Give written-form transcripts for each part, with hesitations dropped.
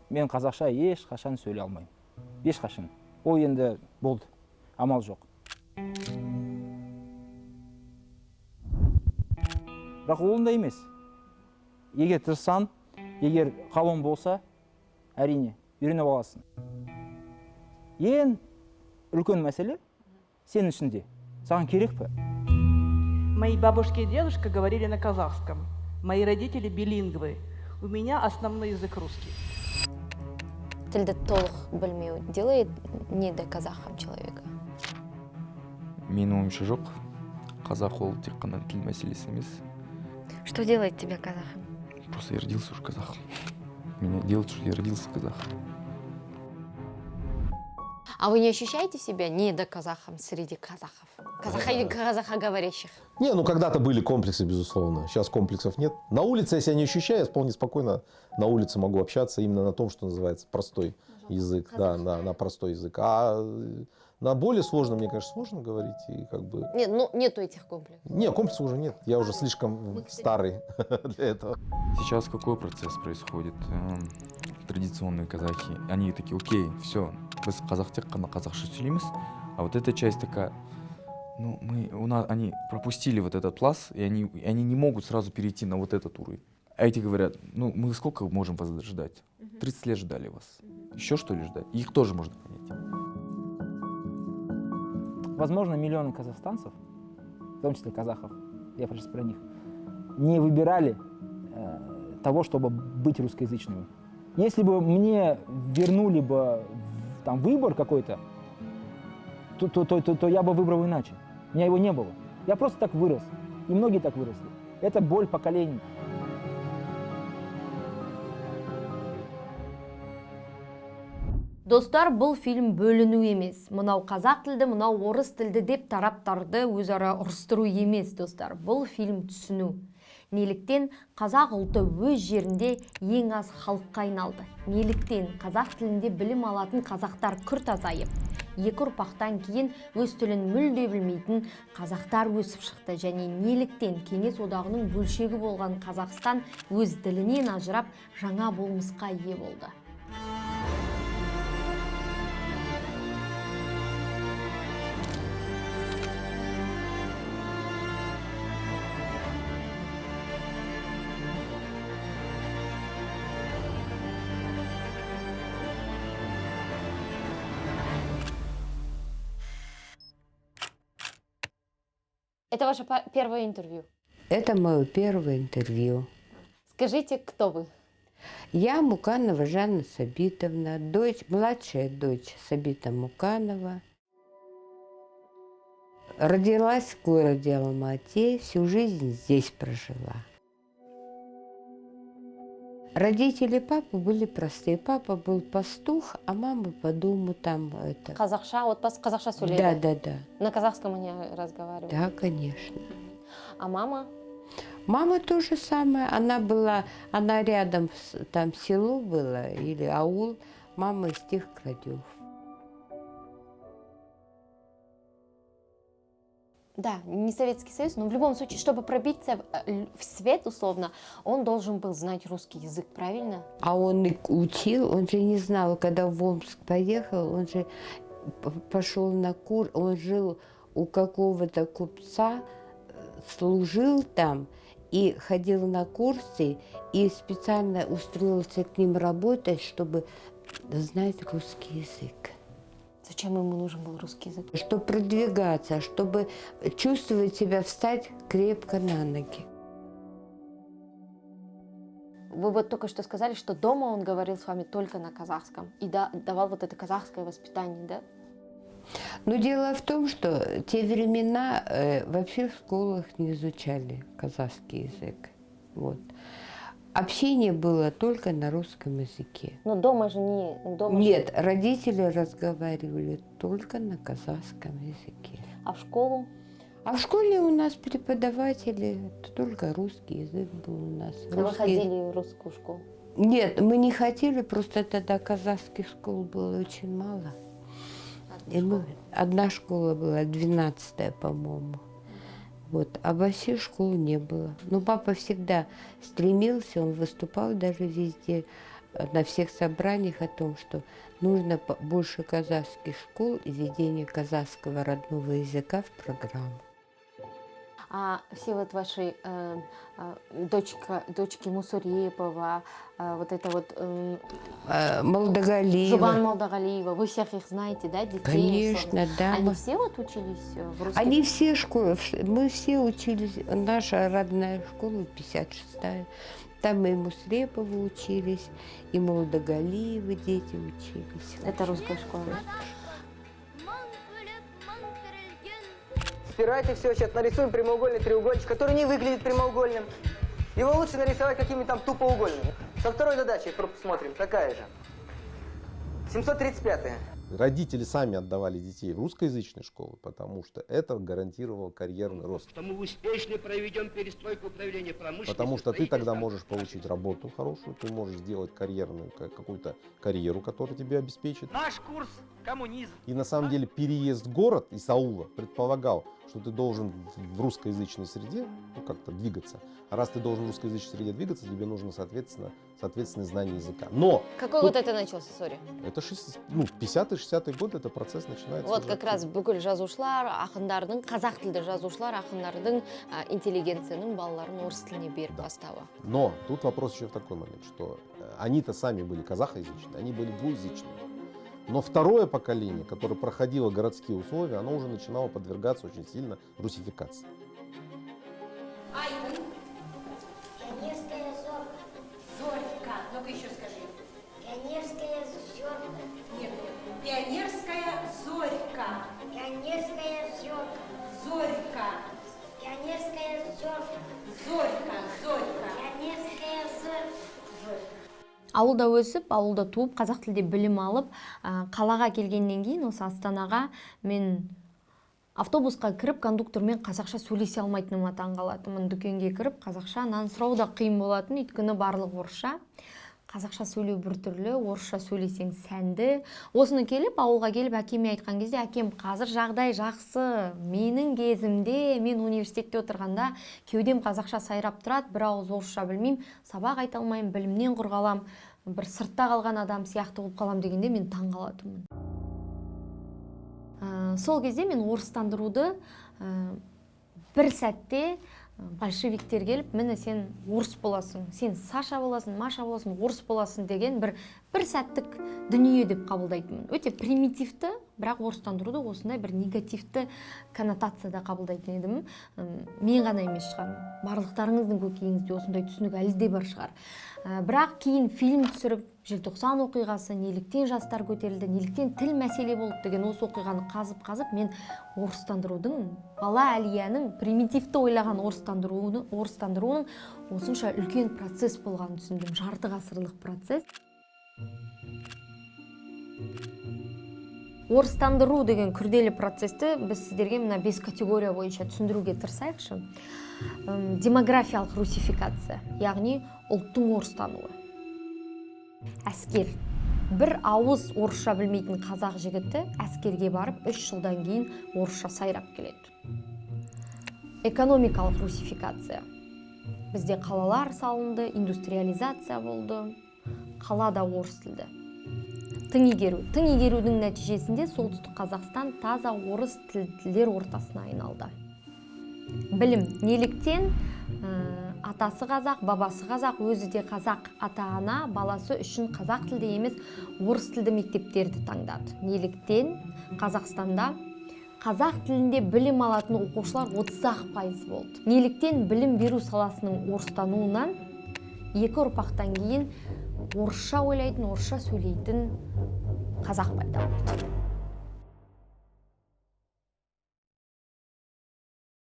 мен қазақша ешқашан сөйлей алмаймын. Ешқашан. Ол енді болды. Амал жоқ. Бірақ ол ондай емес. Егер тырыссаң, егер қалуың болса, әрине, үйреніп аласың. Ең үлкен мәселе сенің ішінде. Саған керек пе? Мои бабушка и дедушка говорили на казахском. Мои родители билингвы. У меня основной язык русский. Тілді толық білмеу делает недоказахом человека. Менің ойымша жоқ. Қазақ ол тек қана тіл мәселесі емес. Что делает тебя казахом? Просто я родился уже казахом. Меня делает, что я родился казахом. А вы не ощущаете себя недоказахом среди казахов? Казахоговорящих? Не, ну когда-то были комплексы, безусловно. Сейчас комплексов нет. На улице я себя не ощущаю, я вполне спокойно на улице могу общаться именно на том, что называется простой язык. Да, на простой язык. А на более сложном, мне, конечно, сложно говорить. И как бы... Нет, ну нету этих комплексов. Нет, комплексов уже нет. Я уже слишком старый для этого. Сейчас какой процесс происходит? Традиционные казахи, они такие, окей, все, біз қазақ тек қана қазақша сөйлейміз, а вот эта часть такая, ну, они пропустили вот этот пласт, и они не могут сразу перейти на вот этот уровень. А эти говорят, ну, мы сколько можем вас ждать? 30 лет ждали вас. Еще что ли ждать? Их тоже можно понять. Возможно, миллионы казахстанцев, в том числе казахов, я сейчас про них, не выбирали того, чтобы быть русскоязычными. Если бы мне вернули бы там выбор какой-то, то я бы выбрал иначе. У меня его не было. Я просто так вырос. И многие так выросли. Это боль поколений. Достар, бұл фильм бөліну емес. Мынау қазақ тілді, мынау орыс тілді деп тараптарды өзара ұрыстыру емес, достар. Бұл фильм түсіну. Неліктен қазақ ұлты өз жерінде ең аз халыққа айналды. Неліктен қазақ тілінде білім алатын қазақтар күрт азайып, екі ұрпақтан кейін өз тілін мүлде білмейтін қазақтар өсіп шықты. Және неліктен Кеңес одағының бөлшегі болған Қазақстан өз ділінен ажырап жаңа болмысқа ие болды. Это ваше первое интервью? Это мое первое интервью. Скажите, кто вы? Я Муканова Жанна Сабитовна, младшая дочь Сабита Муканова. Родилась в городе Алма-Ате, всю жизнь здесь прожила. Родители папы были простые. Папа был пастух, а мама по дому там это... Казахша, отбасы қазақша сөйлейді? Да. На казахском они разговаривают? Да, конечно. А мама? Мама то же самое. Она рядом, там село было, или аул. Мама из тех крадев. Да, не Советский Союз, но в любом случае, чтобы пробиться в свет, условно, он должен был знать русский язык, правильно? А он и учил, он же не знал, когда в Омск поехал, он же пошел на курс, он жил у какого-то купца, служил там и ходил на курсы, и специально устроился к ним работать, чтобы знать русский язык. Зачем ему нужен был русский язык? Чтобы продвигаться, чтобы чувствовать себя, встать крепко на ноги. Вы вот только что сказали, что дома он говорил с вами только на казахском и давал вот это казахское воспитание, да? Но дело в том, что те времена вообще в школах не изучали казахский язык. Вот. Общение было только на русском языке. Но дома же не... Нет, родители разговаривали только на казахском языке. А в школу? А в школе у нас преподаватели, только русский язык был у нас. А вы ходили в русскую школу? Нет, мы не хотели, просто тогда казахских школ было очень мало. Одна школа была, 12-я, по-моему. Вот. А вообще школы не было. Но папа всегда стремился, он выступал даже везде, на всех собраниях о том, что нужно больше казахских школ и введение казахского родного языка в программу. А все вот ваши дочки Мусурепова, вот это вот Молдогалиева. Жубан Молдогалиева, вы всех их знаете, да, детей? Конечно, да. Они все вот учились в русском? Они все школы, мы все учились, наша родная школа 56-я. Там и Мусреповы учились, и Молдогалиевы дети учились. Это русская школа. Стирайте все, сейчас нарисуем прямоугольный треугольничек, который не выглядит прямоугольным. Его лучше нарисовать какими-то там тупоугольными. Со второй задачей посмотрим, такая же. 735-я. Родители сами отдавали детей в русскоязычные школы, потому что это гарантировало карьерный рост. Что мы успешно проведем перестройку управления промышленностью. Потому что ты тогда можешь получить работу хорошую, ты можешь сделать карьерную какую-то карьеру, которая тебе обеспечит. Наш курс коммунизм. И на самом деле переезд в город из аула предполагал, что ты должен в русскоязычной среде как-то двигаться. А раз ты должен в русскоязычной среде двигаться, тебе нужно, соответственное знание языка. Но Какой тут год это начался, сори? это 50-60-й год, это процесс начинается. Вот уже как раз бүкіл жазушылар, ақындардың, қазақ тілді жазушылар, ақындардың, интеллигенцияның балаларын орыс тіліне беріп бастауы. Но тут вопрос еще в такой момент, что они-то сами были казахоязычные, они были двуязычные. Но второе поколение, которое проходило городские условия, оно уже начинало подвергаться очень сильно русификации. Пионерская зорка. Зорька. Ну-ка еще скажи. Пионерская зорка. Нет, пионерская зорька. Пионерская зорка. Зорька. Пионерская зорка. Зорька. Зорька. Пионерская зорка. Ауылда өсіп, ауылда туып, қазақ тілде білім алып, қалаға келгеннен кейін, осы Астанаға мен автобусқа кіріп, кондуктормен қазақша сөйлесе алмайтыныма таң қалатынмын. Дүкенге кіріп, қазақша нан сұрау да қиын болатын, өйткені барлық орысша. Қазақша сөйлеу бір түрлі, орысша сөйлесең сәнді. Осыны келіп, ауылға келіп, әкеме айтқан кезде, әкем қазір жағдай жақсы. Менің кезімде, мен университетте отырғанда, кеудем қазақша сайрап тұрады, бір ауыз орысша білмеймін, сабақ айта алмаймын, білімнен құр қалам, бір сыртта қалған адам сияқты болып қалам дегенде мен таң қалатынмын. Сол кезде мен орыстандыруды бір сәтте большевиктер келіп, міне сен орыс боласың, сен Саша боласың, Маша боласың, орыс боласың деген бір сәттік дүние деп қабылдайтынмын. Өте примитивті, бірақ орыстандыруды осындай бір негативті коннотацияда қабылдайтын едім. Мен ғана емес шығар, барлықтарыңыздың көкейіңізде осындай түсінік әлі де бар шығар. Бірақ кейін фильм түсіріп, желтоқсан оқиғасы, неліктен жастар көтерілді, неліктен тіл мәселе болды деген осы оқиғаны қазып, мен орыстандырудың, бала әлияның примитивті ойлаған орыстандыруының осынша үлкен процесс болғанын түсіндім, жарты ғасырлық процесс. Орыстандыру деген күрделі процесті біз сіздерге мына 5 категория бойынша түсіндіруге тырысайықшы. Демографиялық русификация, яғни ұлттың орыстануы. Әскер. Бір ауыз орысша білмейтін қазақ жігіті әскерге барып 3 жылдан кейін орысша сайрап келеді. Экономикалық русификация. Бізде қалалар салынды, индустриализация болды, қалада орыс тілді. Тың игерудің нәтижесінде солтүстік Қазақстан таза орыс тілдер ортасына айналды. Білім. Неліктен атасы қазақ, бабасы қазақ, өзі де қазақ ата-ана баласы үшін қазақ тілді емес орыс тілді мектептерді таңдады. Неліктен Қазақстанда қазақ тілінде білім алатын оқушылар 30% болды. Неліктен білім беру саласының орыстануынан 2 ұрпақтан кейін орысша ойлайтын, орысша сөйлейтін қазақ пайда болды.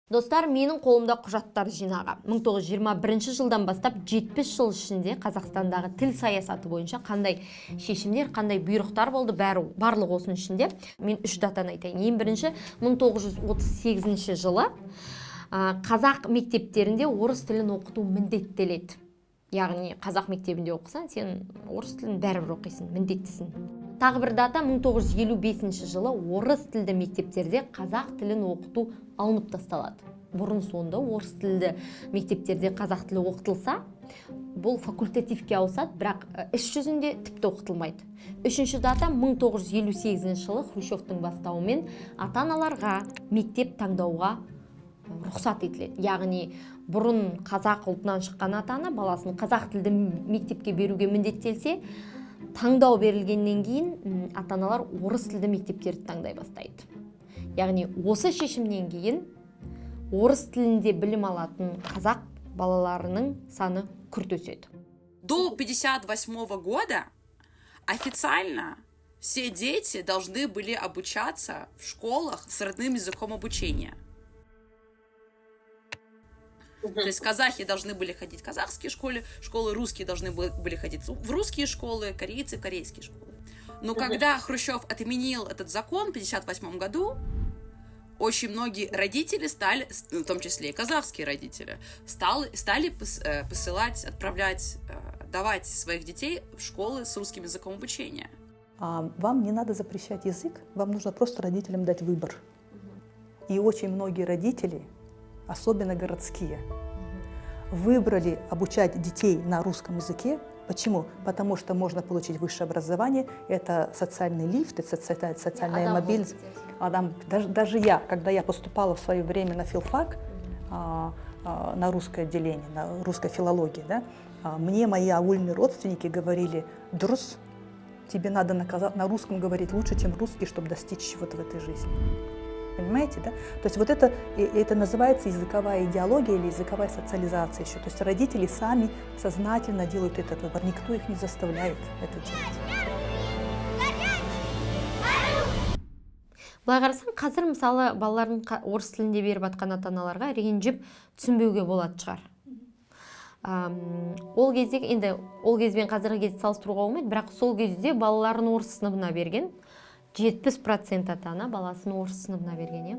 Достар, менің қолымда құжаттар жинағы. 1921 жылдан бастап 70 жыл ішінде Қазақстандағы тіл саясаты бойынша қандай шешімдер, қандай бұйрықтар болды, барлық осының ішінде. Мен 3 датаны айтайын. Ең бірінші 1938 жылы қазақ мектептерінде орыс тілін оқыту міндеттеледі. Яғни қазақ мектебінде оқысаң, сен орыс тілін бәрібір оқисың, міндеттісің. Тағы бір дата 1955 жылы орыс тілді мектептерде қазақ тілін оқыту алынып тасталады. Бұрын сонда орыс тілді мектептерде қазақ тілі оқытылса, бұл факультативке ауысады, бірақ іс жүзінде тіпті оқытылмайды. Үшінші дата 1958 жылы Хрущевтің бастауымен ата-аналарға мектеп таңдауға рұқсат етіледі. Яғни бұрын қазақ ұлтынан шыққан ата-ана баласын қазақ тілді мектепке беруге міндеттелсе, таңдау берілгеннен кейін ата-аналар орыс тілді мектептерді таңдай бастайды. Яғни осы шешімнен кейін орыс тілінде білім алатын қазақ балаларының саны күрт өседі. До 1958 года официально все дети должны были обучаться в школах с родным языком обучения. То есть казахи должны были ходить в казахские школы, школы русские должны были ходить в русские школы, корейцы в корейские школы. Но когда Хрущев отменил этот закон в 1958 году, очень многие родители стали, в том числе и казахские родители, стали посылать, отправлять, давать своих детей в школы с русским языком обучения. Вам не надо запрещать язык, вам нужно просто родителям дать выбор. И очень многие родители, особенно городские, выбрали обучать детей на русском языке. Почему? Потому что можно получить высшее образование, это социальный лифт, это социальная мобильность. Даже я, когда я поступала в свое время на филфак, на русское отделение, на русской филологии, да, мне мои аульные родственники говорили: «Друз, тебе надо на русском говорить лучше, чем русский, чтобы достичь чего-то в этой жизни». Понимаете, да? То есть вот это называется языковая идеология или языковая социализация еще. То есть родители сами сознательно делают этот выбор, никто их не заставляет это делать. Былай қарасаң, қазір мысалы балаларын орыс тілінде беріп атқан ата-аналарға ренжіп түсінбеуге болады шығар. Ол кезбен қазіргі кезде салыстыруға болмайды, бірақ сол кезде балаларын орыс сыныбына берген. 70% ата-ана баласын орыс сыныбына берген.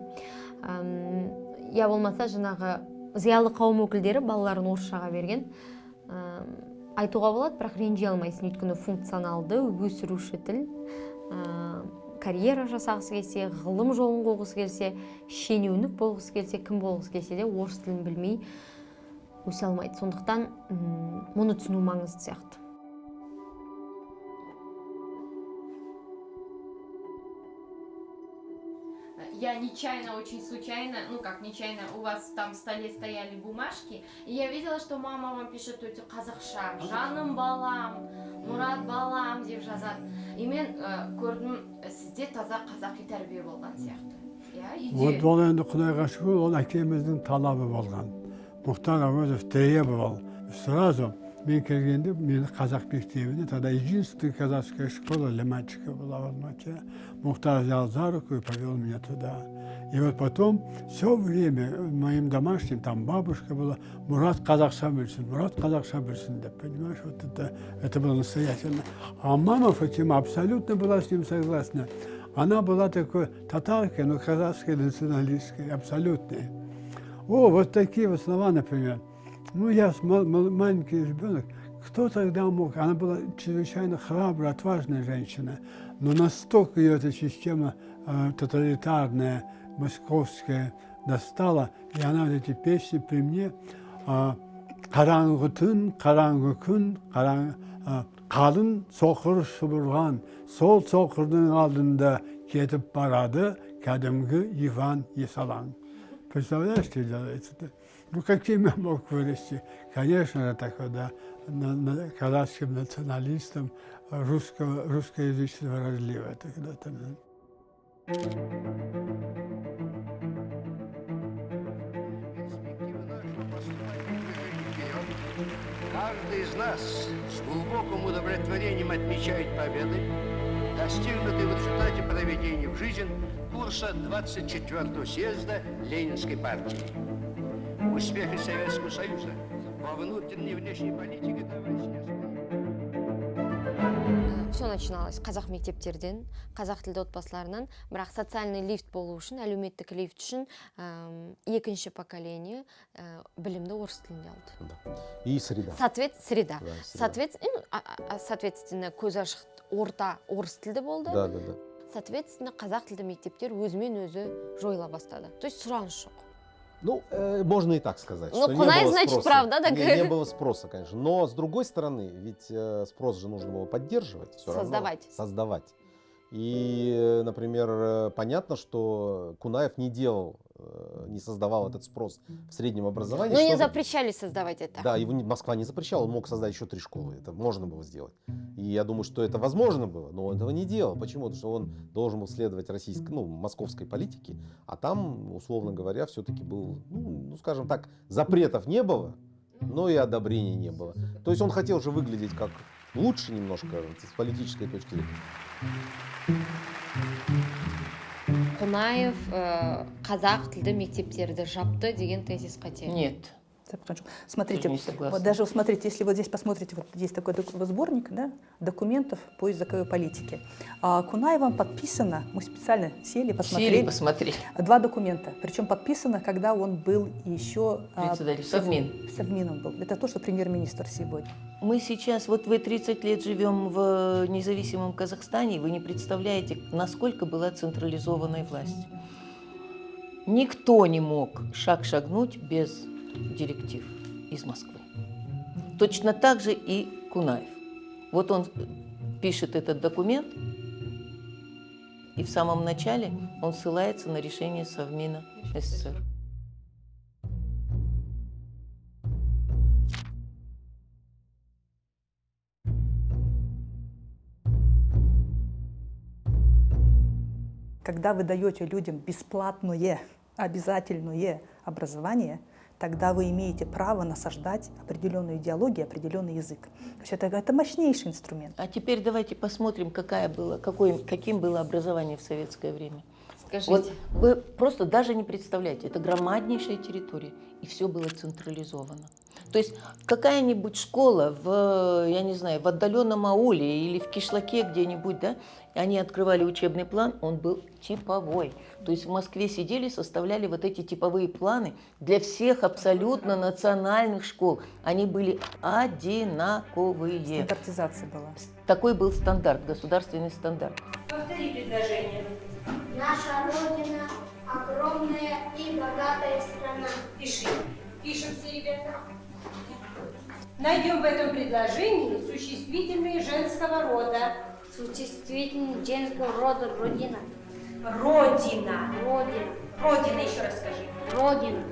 Я болмаса жаңағы зиялы қауым өкілдері балаларын орысшаға берген. Айтуға болады, бірақ ренжи алмайсың, өйткені функционалды өсіруші тіл, карьера жасағысы келсе, ғылым жолын қойғысы келсе, шенеунік болғысы келсе, кім болғысы келсе де орыс тілін білмей өсе алмайды. Сондықтан мұны түсіну маңызды сияқты. Я нечаянно, очень случайно, у вас там в столе стояли бумажки, и я видела, что мама вам пишет өте қазақша, жаным балам, Мұрат балам деп жазады. И мен көрдім, сізде таза қазақи тәрбие болған сияқты. Вот ол енді Құдайға шүкір, ол әкеміздің талабы болған. Мұхтар Әуезов требовал. Сразу мен келгенде, мені қазақ мектебіне, тогда единственная казахская школа для мальчиков была в Алмате. Мухтар взял за руку и повел меня туда. И вот потом все время моим домашним, там бабушка была, Мурат қазақша білсін, деп, понимаешь, вот это было настоятельно. А мама Фатима абсолютно была с ним согласна. Она была такой татаркой, но казахской националисткой, абсолютной. Вот такие вот слова, например. Я маленький ребенок, кто тогда мог? Она была чрезвычайно храбрая, отважная женщина, но настолько ее эта система тоталитарная, московская достала, и она вот эти песни при мне «Қараңғы түн, қараңғы күн, қалың соқыр шұбырған, сол соқырдың алдында кетіп барады кәдімгі Иван Есалаң». Представляешь, что делается-то? Каким я мог вырасти? Конечно, такой, да, казахским националистом русскоязычного разлива. Каждый из нас с глубоким удовлетворением отмечает победы, достигнутые в результате проведения в жизнь курса 24-го съезда Ленинской партии. Успехи Советского Союза по внутренней и внешней политике давали. Все начиналось қазақ мектептерден, қазақ тілді отбасыларынан, бірақ социальный лифт болу үшін, әлеуметтік лифт үшін екінші поколение білімді орыс тілінде алды. И среда. Среда. Соответственно, көз ашық орта орыс тілді болды. Да. Соответственно, қазақ тілді мектептер өзімен өзі жойыла бастады. То есть сұраныс жоқ. Ну, можно и так сказать. Ну, что не Кунай, было значит, спроса. правда, так? Не было спроса, конечно. Но, с другой стороны, ведь спрос же нужно было поддерживать. Все Создавать. Равно, создавать. И, например, понятно, что Кунаев не создавал этот спрос в среднем образовании. Ну, не чтобы- запрещали создавать это. Да, его Москва не запрещала, он мог создать еще 3 школы. Это можно было сделать. И я думаю, что это возможно было, но он этого не делал. Почему? Потому что он должен был следовать московской политике, а там, условно говоря, все-таки был, скажем так, запретов не было, но и одобрения не было. То есть он хотел же выглядеть как лучше немножко с политической точки зрения. Кунаев қазақ тілді мектептерді жапты деген тезис қате. Нет. Смотрите, Не согласна. вот даже смотрите, если вот здесь посмотрите, вот есть такой сборник, да, документов по языковой политике. Кунаевым подписано, мы специально сели, посмотрели. 2 документа. Причем подписано, когда он был еще Совмином был. Это то, что премьер-министр сегодня. Мы сейчас, вот вы 30 лет живем в независимом Казахстане, вы не представляете, насколько была централизованная власть. Никто не мог шагнуть без директив из Москвы. Точно так же и Кунаев. Вот он пишет этот документ, и в самом начале он ссылается на решение Совмина СССР. Когда вы даете людям бесплатное, обязательное образование, тогда вы имеете право насаждать определенную идеологию, определенный язык. То есть это мощнейший инструмент. А теперь давайте посмотрим, каким было образование в советское время. Скажите. Вот вы просто даже не представляете, это громаднейшая территория, и все было централизовано. То есть какая-нибудь школа в отдаленном ауле или в кишлаке где-нибудь, да, они открывали учебный план, он был типовой. То есть в Москве сидели, составляли вот эти типовые планы для всех абсолютно национальных школ. Они были одинаковые. Стандартизация была. Такой был стандарт, государственный стандарт. Повтори предложение. Наша Родина огромная и богатая страна. Пиши. Пишем все, ребята. Найдем в этом предложении существительные женского рода. Существительное женского рода Родина. Родина. Родина. Родина, еще раз скажи. Родина.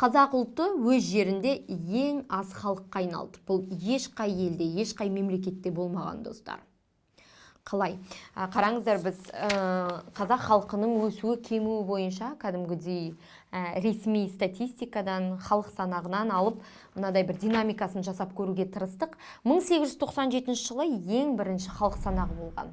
Қазақ ұлты өз жерінде ең аз халыққа айналды. Бұл ешқай елде, ешқай мемлекетте болмаған, достар. Қалай? Қараңыздар, біз қазақ халқының өсуі кемуі бойынша кәдімгідей ресми статистикадан, халық санағынан алып, мынадай бір динамикасын жасап көруге тырыстық. 1897 жылы ең бірінші халық санағы болған.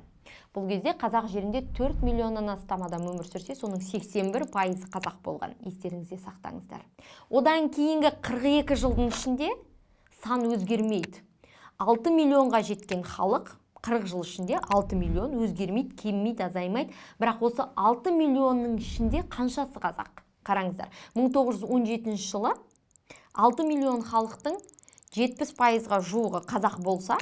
Бұл кезде қазақ жерінде 4 миллионнан астам адам өмір сүрсе, соның 81% қазақ болған. Естеріңізде сақтаңыздар. Одан кейінгі 42 жылдың ішінде сан өзгермейді. 6 миллионға жеткен халық 40 жыл ішінде 6 миллион өзгермейді, кеммейді, азаймайды. Бірақ осы 6 миллионның ішінде қаншасы қазақ? Қараңыздар, 1917 жылы 6 миллион халықтың 70%-ға жуығы қазақ болса,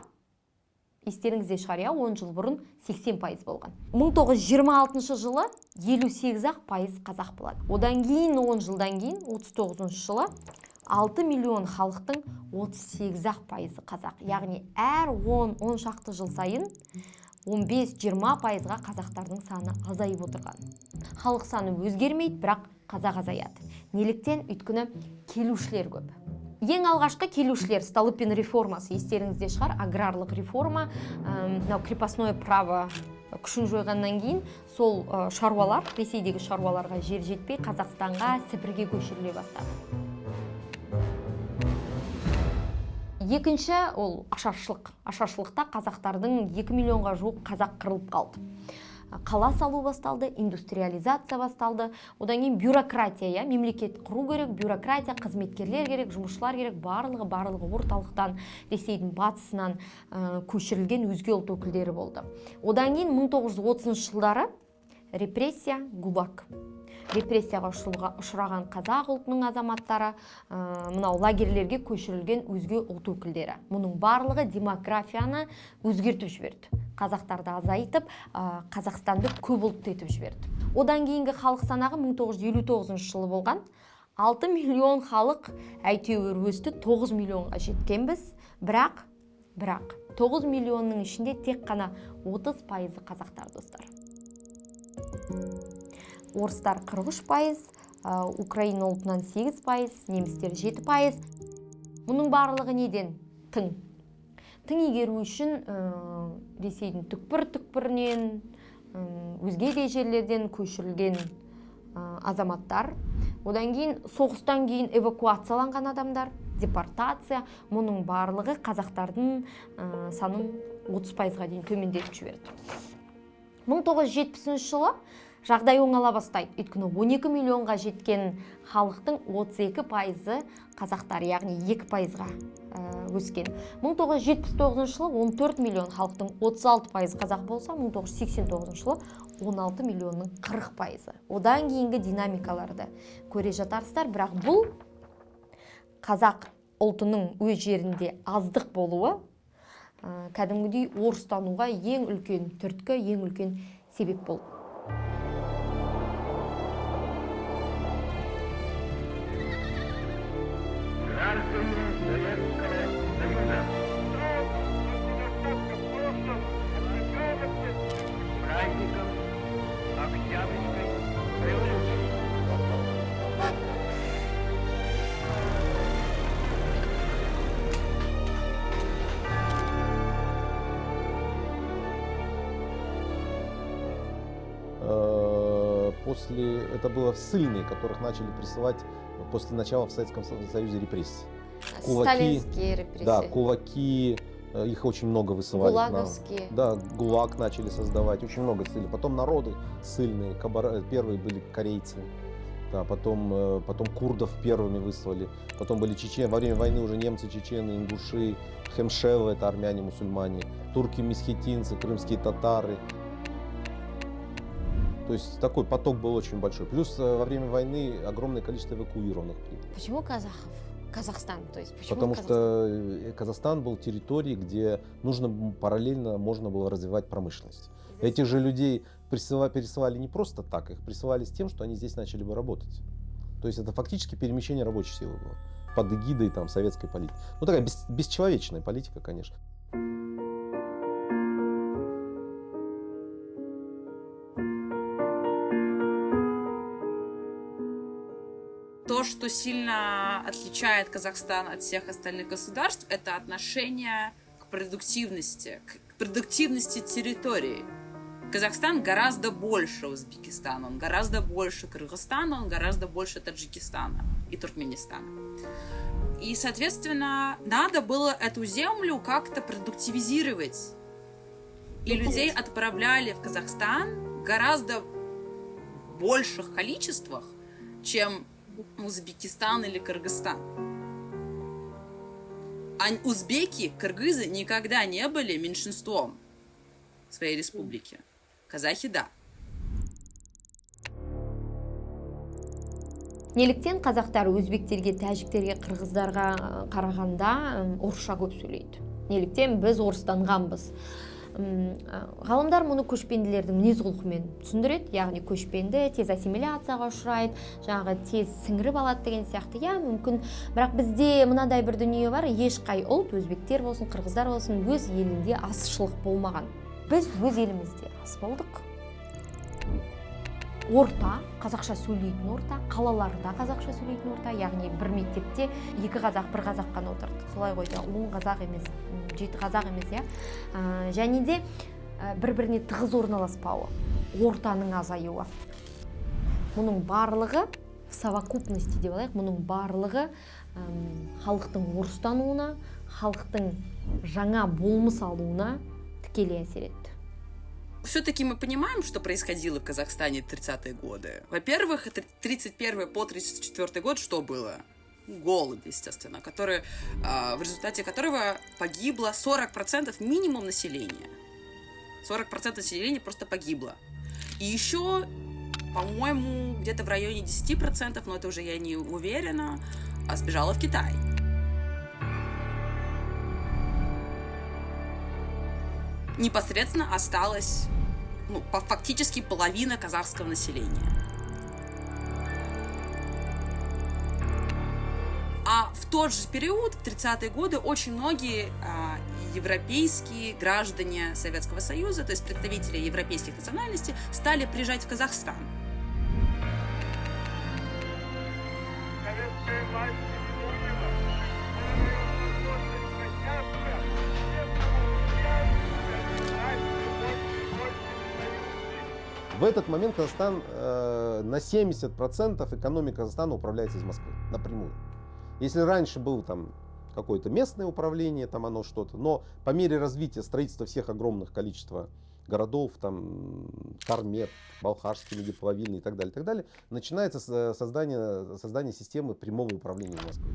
естеріңізде шығар, 10 жыл бұрын 80% болған. 1926 жылы 58% қазақ болады. Одан кейін 10 жылдан кейін 39 жылы 6 миллион халықтың 38% қазақ. Яғни әр 10 шақты жыл сайын 15-20%-ға қазақтардың саны азайып отырған. Халық саны өзгермейді, бірақ қазақ азаяды. Неліктен? Өйткені келушілер көп. Ең алғашқы келушілер Столыпин реформасы, естеріңізде шығар, аграрлық реформа, крепостное право күшін жойғаннан кейін сол шаруалар, Ресейдегі шаруаларға жер жетпей Қазақстанға, Сібірге көшіріле бастады. Екінші ол ашаршылық. Ашаршылықта қазақтардың 2 миллионға жуық қазақ қырылып қалды. қала салу басталды, индустриализация басталды, одан кейін бюрократия, мемлекет құру керек, бюрократия, қызметкерлер керек, жұмысшылар керек, барлығы орталықтан, Ресейдің батысынан көшірілген өзге ұлт өкілдері болды. Одан кейін 1930 жылдары репрессия, ГУЛАГ. Репрессияға ұшыраған қазақ ұлтының азаматтары, мынау лагерлерге көшірілген өзге ұлт өкілдері. Мұның барлығы демографияны өзгертіп жіберді. Қазақтарды азайтып, Қазақстанды көп ұлтты етіп жіберді. Одан кейінгі халық санағы 1959 жылы болған. 6 миллион халық әйтеуір өсті, 9 миллионға жеткенбіз. Бірақ 9 миллионның ішінде тек қана 30% қазақтар, достар. Орыстар 43%, Украина ұлтынан 8%, немістер 7%. Мұның барлығы неден? Тың. Тың игеру үшін Ресейдің түкпір-түкпірінен, өзге де жерлерден көшірілген азаматтар. Одан кейін соғыстан кейін эвакуацияланған адамдар, депортация. Мұның барлығы қазақтардың санын 30%-ға дейін төмендетіп жіберді. 1970 жылы жағдай оңала бастайды. Өйткені 12 миллионға жеткен халықтың 32% қазақтар, яғни 2%-ға өскен. 1979 жылы 14 миллион халықтың 36% қазақ болса, 1989 жылы 16 миллионның 40%. Одан кейінгі динамикаларды көре жатарсыздар, бірақ бұл қазақ ұлтының өз жерінде аздық болуы кәдімгідей орыстануға ең үлкен түрткі, ең үлкен себеп болды. После, это было ссыльные, которых начали присылать после начала в Советском Союзе репрессий. Сталинские репрессии. Да, кулаки, их очень много высылали. Гулаговские. Да, ГУЛАГ начали создавать, очень много ссыльных. Потом народы ссыльные, первые были корейцы, да, потом курдов первыми выслали, потом были чечены, во время войны уже немцы, чечены, ингуши, хемшевы, это армяне, мусульмане, турки-месхетинцы, крымские татары. То есть такой поток был очень большой. Плюс во время войны огромное количество эвакуированных. Почему казахов? Казахстан, то есть почему Потому Казахстан? что Казахстан был территорией, где параллельно можно было развивать промышленность. Этих же людей пересылали не просто так, их присылали с тем, что они здесь начали бы работать. То есть это фактически перемещение рабочей силы было под эгидой там, советской политики. Ну такая бесчеловечная политика, конечно. То, что сильно отличает Казахстан от всех остальных государств, это отношение к продуктивности территории. Казахстан гораздо больше Узбекистана, он гораздо больше Кыргызстана, он гораздо больше Таджикистана и Туркменистана. И, соответственно, надо было эту землю как-то продуктивизировать. И людей отправляли в Казахстан в гораздо больших количествах, чем Узбекистан или Кыргызстан. А узбеки, кыргызы никогда не были меньшинством в своей республике. Казахи – да. Неліктен қазақтар өзбектерге, тәжіктерге, қырғыздарға қарағанда орысша көп сөйлейді? Неліктен біз орыстанғанбыз? Ғалымдар мұны көшпенділердің мінез құлқымен түсіндіреді, яғни көшпенді тез ассимиляцияға ұшырайды, жаңағы тез сіңіріп алады деген сияқты. Мүмкін, бірақ бізде мынадай бір дүние бар, ешқай ұлт, өзбектер болсын, қырғыздар болсын, өз елінде асшылық болмаған. Біз өз елімізде ас болдық. Орта, қазақша сөйлейтін орта, қалаларда қазақша сөйлейтін орта, яғни бір мектепте 2 қазақ, 1 қазақ қана отырды. Солай ғой, 10 қазақ емес, 7 қазақ емес, және де бір-біріне тығыз орналаспауы, ортаның азаюы. Мұның барлығы, в совокупности деп алайық, мұның барлығы халықтың орыстануына, халықтың жаңа болмыс алуына тікелей әсер етті. все-таки мы понимаем, что происходило в Казахстане в 30-е годы. Во-первых, это 31 по 34 год что было? Голод, естественно, в результате которого погибло 40% минимум населения. 40% населения просто погибло. И еще, по-моему, где-то в районе 10%, но это уже я не уверена, сбежала в Китай. Непосредственно осталась фактически половина казахского населения. А в тот же период, в 30-е годы, очень многие европейские граждане Советского Союза, то есть представители европейских национальностей, стали приезжать в Казахстан. В этот момент Казахстан на 70% экономика Казахстана управляется из Москвы напрямую. Если раньше был там какое-то местное управление, там оно что-то, но по мере развития строительства всех огромных количества городов, там Кармет, Балхашский, Медиплавильный и так далее, начинается создание системы прямого управления в Москве.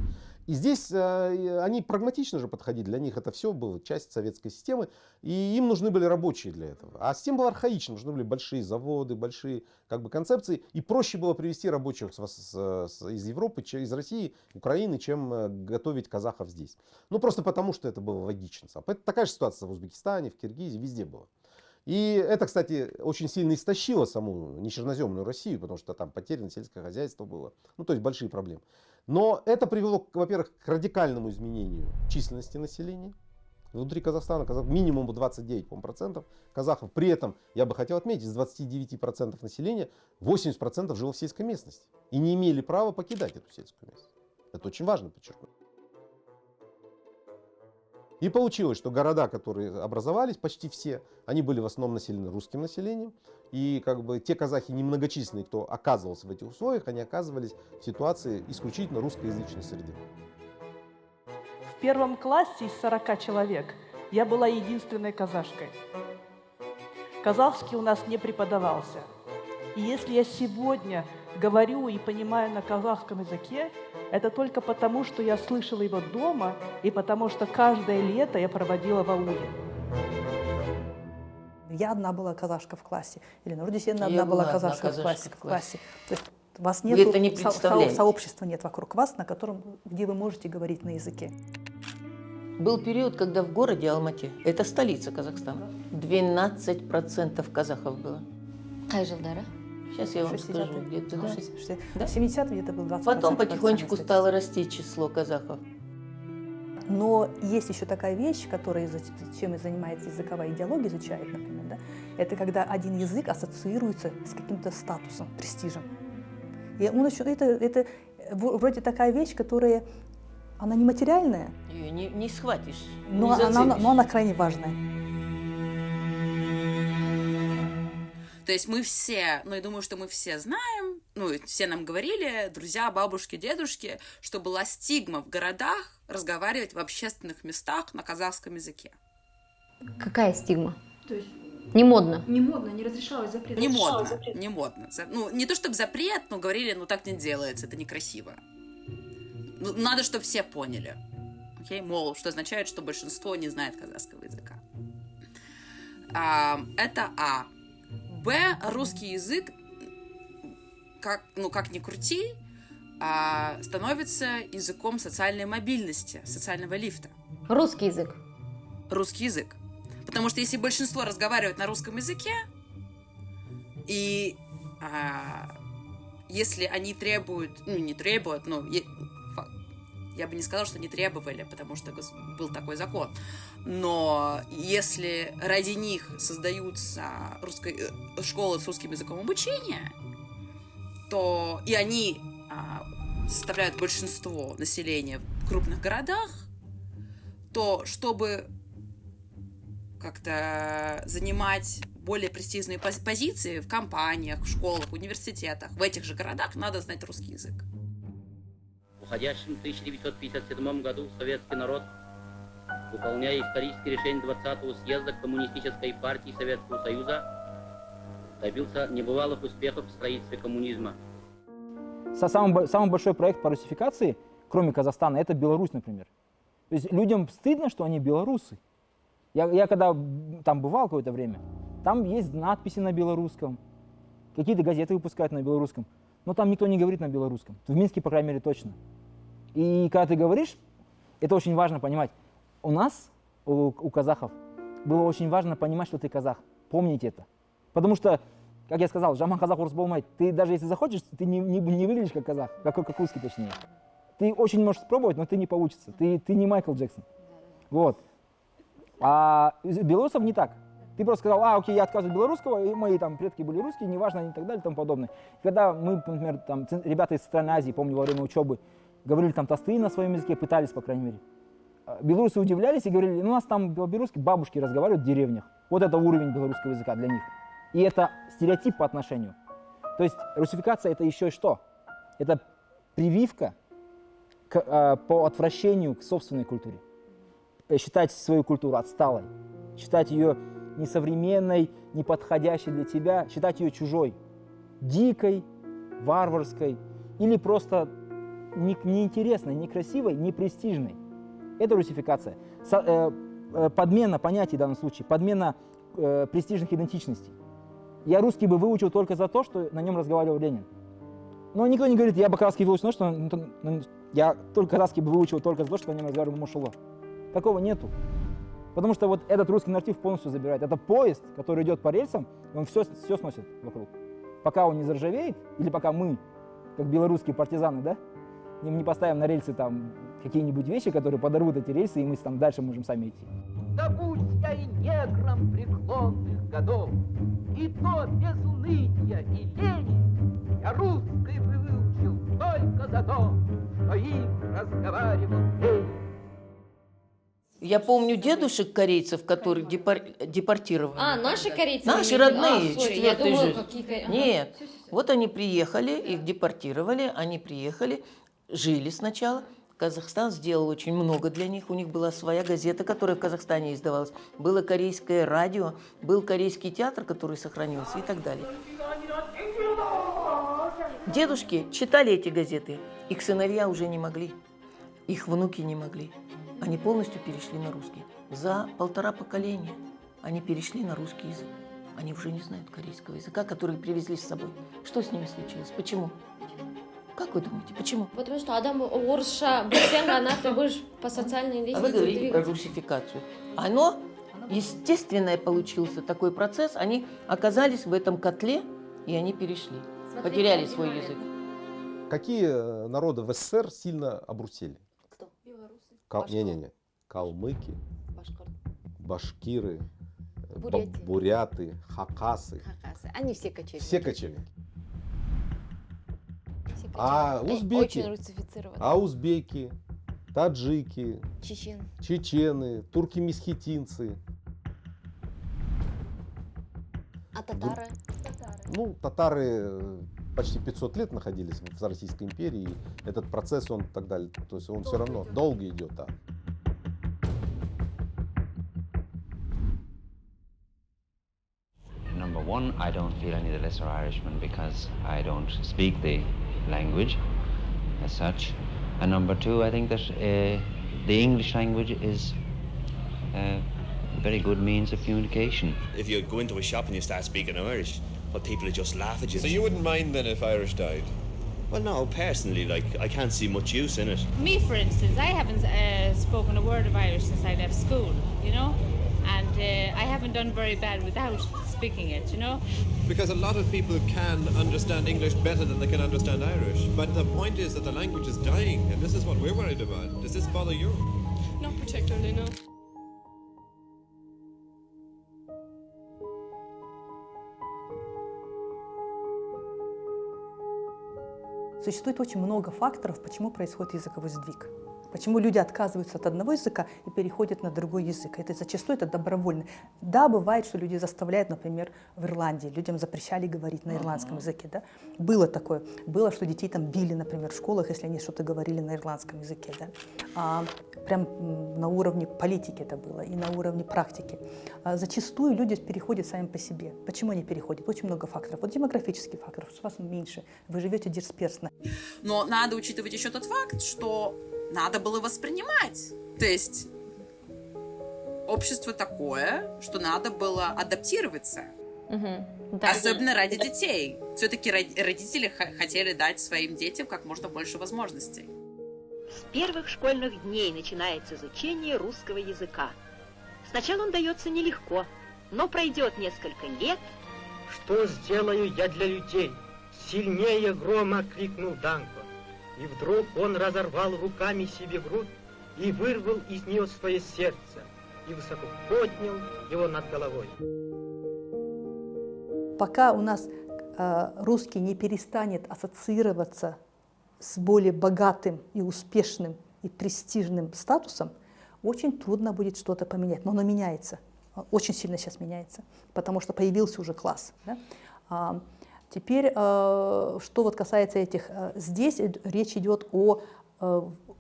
И здесь они прагматично же подходили, для них это все было часть советской системы, и им нужны были рабочие для этого. А система была архаична, нужны были большие заводы, большие концепции, и проще было привезти рабочих из Европы, из России, Украины, чем готовить казахов здесь. Просто потому, что это было логично. Такая же ситуация в Узбекистане, в Киргизии, везде была. И это, кстати, очень сильно истощило саму нечерноземную Россию, потому что там потеряно сельское хозяйство было. То есть большие проблемы. Но это привело, во-первых, к радикальному изменению численности населения. Внутри Казахстана минимум 29% казахов. При этом, я бы хотел отметить, из 29% населения 80% жило в сельской местности. И не имели права покидать эту сельскую местность. Это очень важно подчеркнуть. И получилось, что города, которые образовались, почти все, они были в основном населены русским населением. И те казахи немногочисленные, кто оказывался в этих условиях, они оказывались в ситуации исключительно русскоязычной среды. В первом классе из 40 человек я была единственной казашкой. Казахский у нас не преподавался. И если я сегодня говорю и понимаю на казахском языке, это только потому, что я слышала его дома и потому, что каждое лето я проводила в ауле. Я одна была казашка в классе. Или Нурдисена одна была казашка в классе. То есть у вас нет сообщества нет вокруг вас, где вы можете говорить на языке. Был период, когда в городе Алмате, это столица Казахстана, 12% казахов было. Кайжилдара? Сейчас я вам скажу, где-то, да? 70 где-то был 20%. Потом потихонечку стало расти число казахов. Но есть еще такая вещь, чем занимается языковая идеология, изучает, например, да? Это когда один язык ассоциируется с каким-то статусом, престижем. И это вроде такая вещь, которая, она не материальная. Ее не схватишь, но она крайне важная. То есть мы все, я думаю, что мы все знаем, все нам говорили, друзья, бабушки, дедушки, что была стигма в городах разговаривать в общественных местах на казахском языке. Какая стигма? То есть не модно. Не модно, не разрешалось запрет. Не модно. Не то чтобы запрет, но говорили, так не делается, это некрасиво. Надо, чтобы все поняли. Окей? Мол, что означает, что большинство не знает казахского языка. Это А. Б. Русский язык, как ни крути, становится языком социальной мобильности, социального лифта. Русский язык. Русский язык. Потому что если большинство разговаривает на русском языке, и если они требуют, я бы не сказала, что не требовали, потому что был такой закон. Но если ради них создаются школы с русским языком обучения, то и они составляют большинство населения в крупных городах, то чтобы как-то занимать более престижные позиции в компаниях, в школах, в университетах, в этих же городах надо знать русский язык. В уходящем 1957 году советский народ, выполняя историческое решение 20-го съезда Коммунистической партии Советского Союза, добился небывалых успехов в строительстве коммунизма. Самый большой проект по русификации, кроме Казахстана, это Беларусь, например. То есть людям стыдно, что они белорусы. Я когда там бывал какое-то время, там есть надписи на белорусском, какие-то газеты выпускают на белорусском, но там никто не говорит на белорусском. В Минске, по крайней мере, точно. И когда ты говоришь, это очень важно понимать. У нас, у казахов, было очень важно понимать, что ты казах. Помните это. Потому что, как я сказал, жаман казах орыс болмайды. Ты даже если захочешь, ты не выглядишь как казах, как русский точнее. Ты очень можешь спробовать, но ты не получится. Ты не Майкл Джексон. Вот. А белорусов не так. Ты просто сказал, окей, я отказываюсь от белорусского, и мои там предки были русские, неважно, и так далее, и тому подобное. Когда мы, например, там, ребята из Центральной Азии, помню, во время учебы, говорили там тосты на своем языке, пытались, по крайней мере. Белорусы удивлялись и говорили, ну, у нас там по-белорусски бабушки разговаривают в деревнях. Вот это уровень белорусского языка для них. И это стереотип по отношению. То есть русификация это еще и что? Это прививка по отвращению к собственной культуре. Считать свою культуру отсталой, считать ее несовременной, неподходящей для тебя, считать ее чужой, дикой, варварской или просто неинтересной, некрасивой, непрестижной. Это русификация. Подмена понятий в данном случае, подмена престижных идентичностей. Я русский бы выучил только за то, что на нем разговаривал Ленин. Но никто не говорит, я бы казахский выучил, что я только казахский бы выучил только за то, что на нем разговаривал Мушуло. Такого нету. Потому что вот этот русский нарратив полностью забирает. Это поезд, который идет по рельсам, и он все сносит вокруг. Пока он не заржавеет, или пока мы, как белорусские партизаны, да, не поставим на рельсы там какие-нибудь вещи, которые подорвут эти рельсы, и мы там дальше можем сами идти. Да будь я и негром преклонных годов, и то без уныния и лени, я русский бы выучил только за то, что им разговаривал Ленин. Я помню дедушек корейцев, которых депортировали. Наши корейцы? Наши родные, я четвертый думала, жизнь. какие... Нет, вот они приехали, их депортировали, они приехали, жили сначала. Казахстан сделал очень много для них. У них была своя газета, которая в Казахстане издавалась. Было корейское радио, был корейский театр, который сохранился и так далее. Дедушки читали эти газеты. Их сыновья уже не могли, их внуки не могли. Они полностью перешли на русский. За 1,5 поколения они перешли на русский язык. Они уже не знают корейского языка, который привезли с собой. Что с ними случилось? Почему? Как вы думаете, почему? Потому что адам орысша білсең ғана ты будешь по социальной лестнице. А вы говорите про русификацию. Оно, естественно, получился такой процесс. Они оказались в этом котле, и они перешли. Потеряли свой язык. Какие народы в СССР сильно обрусели? Кто? Белорусы. Не-не-не. Калмыки, башкиры, Буряты. буряты, хакасы. Они все кочевники. Все кочевники. А узбеки? Очень русифицированы. А узбеки, таджики, чечены, турки-месхетинцы. А татары? Ну, татары почти 500 лет находились в Российской империи. И этот процесс, он так далее. То есть он все равно долго идет, да. Number one, I don't feel any the lesser Irishman because I don't speak the language as such. And number two, I think that the English language is a very good means of communication. If you go into a shop and you start speaking Irish, but people would just laugh at you. So you wouldn't mind then if Irish died? Well, no, personally, like, I can't see much use in it. Me, for instance, I haven't spoken a word of Irish since I left school, you know? And I haven't done very bad without speaking it, you know? Because a lot of people can understand English better than they can understand Irish. But the point is that the language is dying, and this is what we're worried about. Does this bother you? Not particularly, no. Существует очень много факторов, почему происходит языковой сдвиг. Почему люди отказываются от одного языка и переходят на другой язык? Это зачастую это добровольно. Да, бывает, что люди заставляют, например, в Ирландии, людям запрещали говорить на ирландском языке. Да? Было такое. Было, что детей там били, например, в школах, если они что-то говорили на ирландском языке. Да? Прям на уровне политики это было и на уровне практики. Зачастую люди переходят сами по себе. Почему они переходят? Очень много факторов. Вот демографический фактор, что вас меньше, вы живете дисперсно. Но надо учитывать еще тот факт, что надо было воспринимать. То есть общество такое, что надо было адаптироваться. Особенно ради детей. Все-таки родители хотели дать своим детям как можно больше возможностей. С первых школьных дней начинается изучение русского языка. Сначала он дается нелегко, но пройдет несколько лет. Что сделаю я для людей? Сильнее грома крикнул Данко. И вдруг он разорвал руками себе грудь и вырвал из нее свое сердце и высоко поднял его над головой. Пока у нас русский не перестанет ассоциироваться с более богатым и успешным и престижным статусом, очень трудно будет что-то поменять. Но оно меняется, очень сильно сейчас меняется, потому что появился уже класс. Да? Теперь, что вот касается этих, здесь речь идет о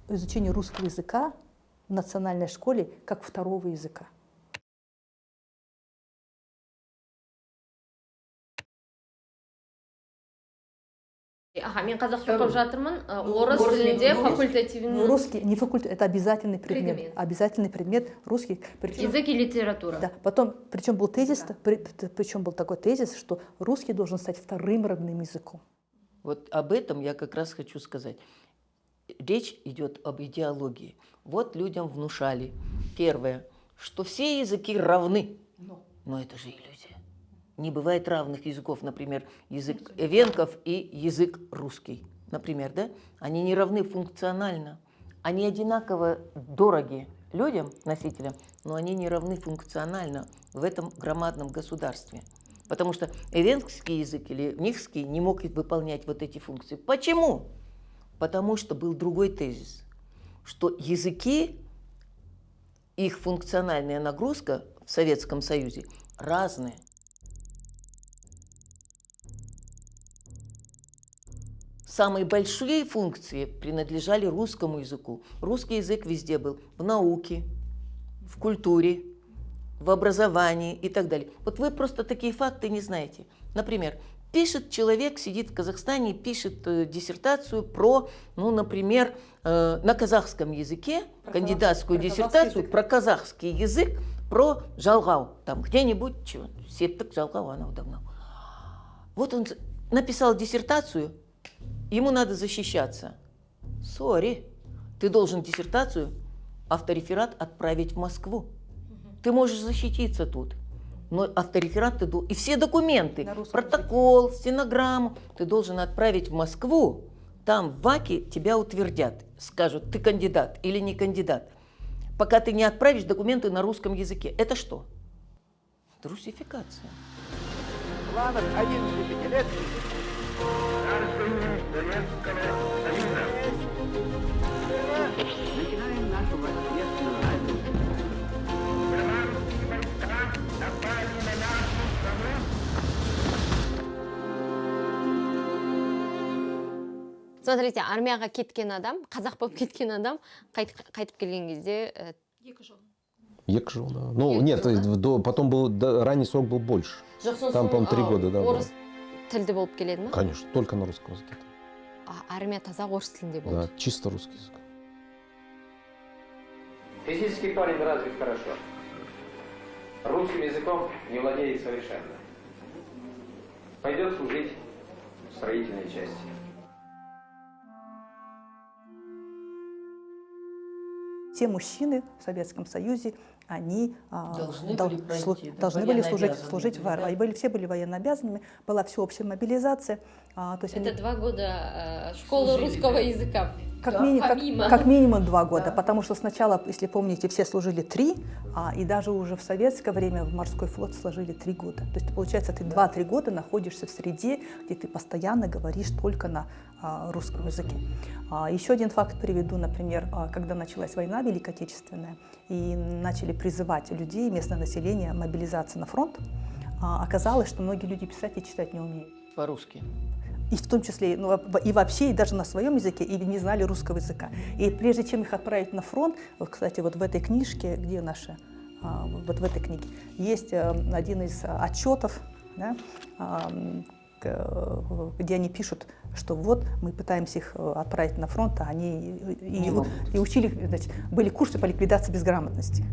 изучении русского языка в национальной школе как второго языка. Мен қазақша оқып жатырмын, орыс тілінде факультативный. Русский не факультатив, это обязательный предмет. Обязательный предмет русский. Язык и литература. Да. Потом, причем был тезис, причем был такой тезис, что русский должен стать вторым родным языком. Вот об этом я как раз хочу сказать. Речь идет об идеологии. Вот людям внушали, первое, что все языки равны. Но это же иллюзия. Не бывает равных языков, например, язык эвенков и язык русский, например, да? Они не равны функционально, они одинаково дороги людям, носителям, но они не равны функционально в этом громадном государстве. Потому что эвенкский язык или нихский не мог выполнять вот эти функции. Почему? Потому что был другой тезис, что языки, их функциональная нагрузка в Советском Союзе разные. Самые большие функции принадлежали русскому языку. Русский язык везде был. В науке, в культуре, в образовании и так далее. Вот вы просто такие факты не знаете. Например, пишет человек, сидит в Казахстане, пишет диссертацию про, ну, например, на казахском языке, кандидатскую диссертацию про казахский язык, про жалгау. Там где-нибудь, септик жалгау, она давно. Вот он написал диссертацию, ему надо защищаться. Сори, ты должен диссертацию, автореферат отправить в Москву. Ты можешь защититься тут, но автореферат ты должен... И все документы, протокол, стенограмму ты должен отправить в Москву. Там в ВАКе тебя утвердят, скажут, ты кандидат или не кандидат. Пока ты не отправишь документы на русском языке. Это что? Это русификация. В планах 11-летних Начинаем нашу воскресную радость. Германские войска напали на нашу страну. Смотрите, армияға кеткен адам, қазақ болып кеткен адам қайтып келген кезде 2 жыл. 2 жыл, да. Ну, нет, потом был, ранний срок был больше. Там, по-моему, 3 года, да. Орыс тілді болып келеді ма? Конечно, только на русском языке. Армия таза орыс тілінде болды. Да, чисто русский язык. Физический парень развит хорошо. Русским языком не владеет совершенно. Пойдет служить в строительной части. Все мужчины в Советском Союзе, они должны были служить в армии. Все были военнообязанными, была всеобщая мобилизация. То есть это 2 года школы русского языка. Как минимум 2 года, потому что сначала, если помните, все служили 3, и даже уже в советское время в морской флот служили 3 года. То есть, получается, ты 2-3 года находишься в среде, где ты постоянно говоришь только на русском языке. Еще один факт приведу, например, когда началась война Великая Отечественная и начали призывать людей, местное население, мобилизации на фронт, оказалось, что многие люди писать и читать не умеют. По-русски. И в том числе, и вообще, и даже на своем языке, и не знали русского языка. И прежде чем их отправить на фронт, вот, кстати, вот в этой книжке, где наши, вот в этой книге, есть один из отчетов, да, где они пишут, что вот мы пытаемся их отправить на фронт, а они и учили, значит, были курсы по ликвидации безграмотности.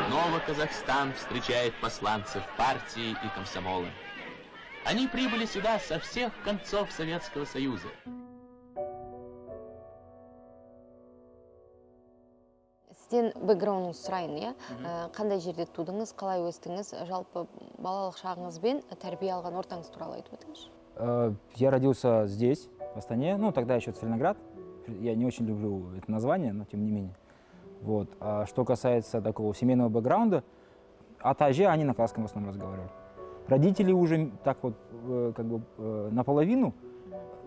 Снова Казахстан встречает посланцев партии и комсомола. Они прибыли сюда со всех концов Советского Союза. Сізден бэкграундыңыз сұрайын, иә? Қандай жерде тудыңыз, қалай өстіңіз, жалпы балалық шағыңызбен тәрбие алған ортаңыз туралы айтып өтіңізші. Я родился здесь, в Астане, ну тогда еще Целиноград. Я не очень люблю это название, но тем не менее. Вот. А что касается такого семейного бэкграунда, от АЖ они на казахском в основном разговаривали. Родители уже так вот как бы наполовину.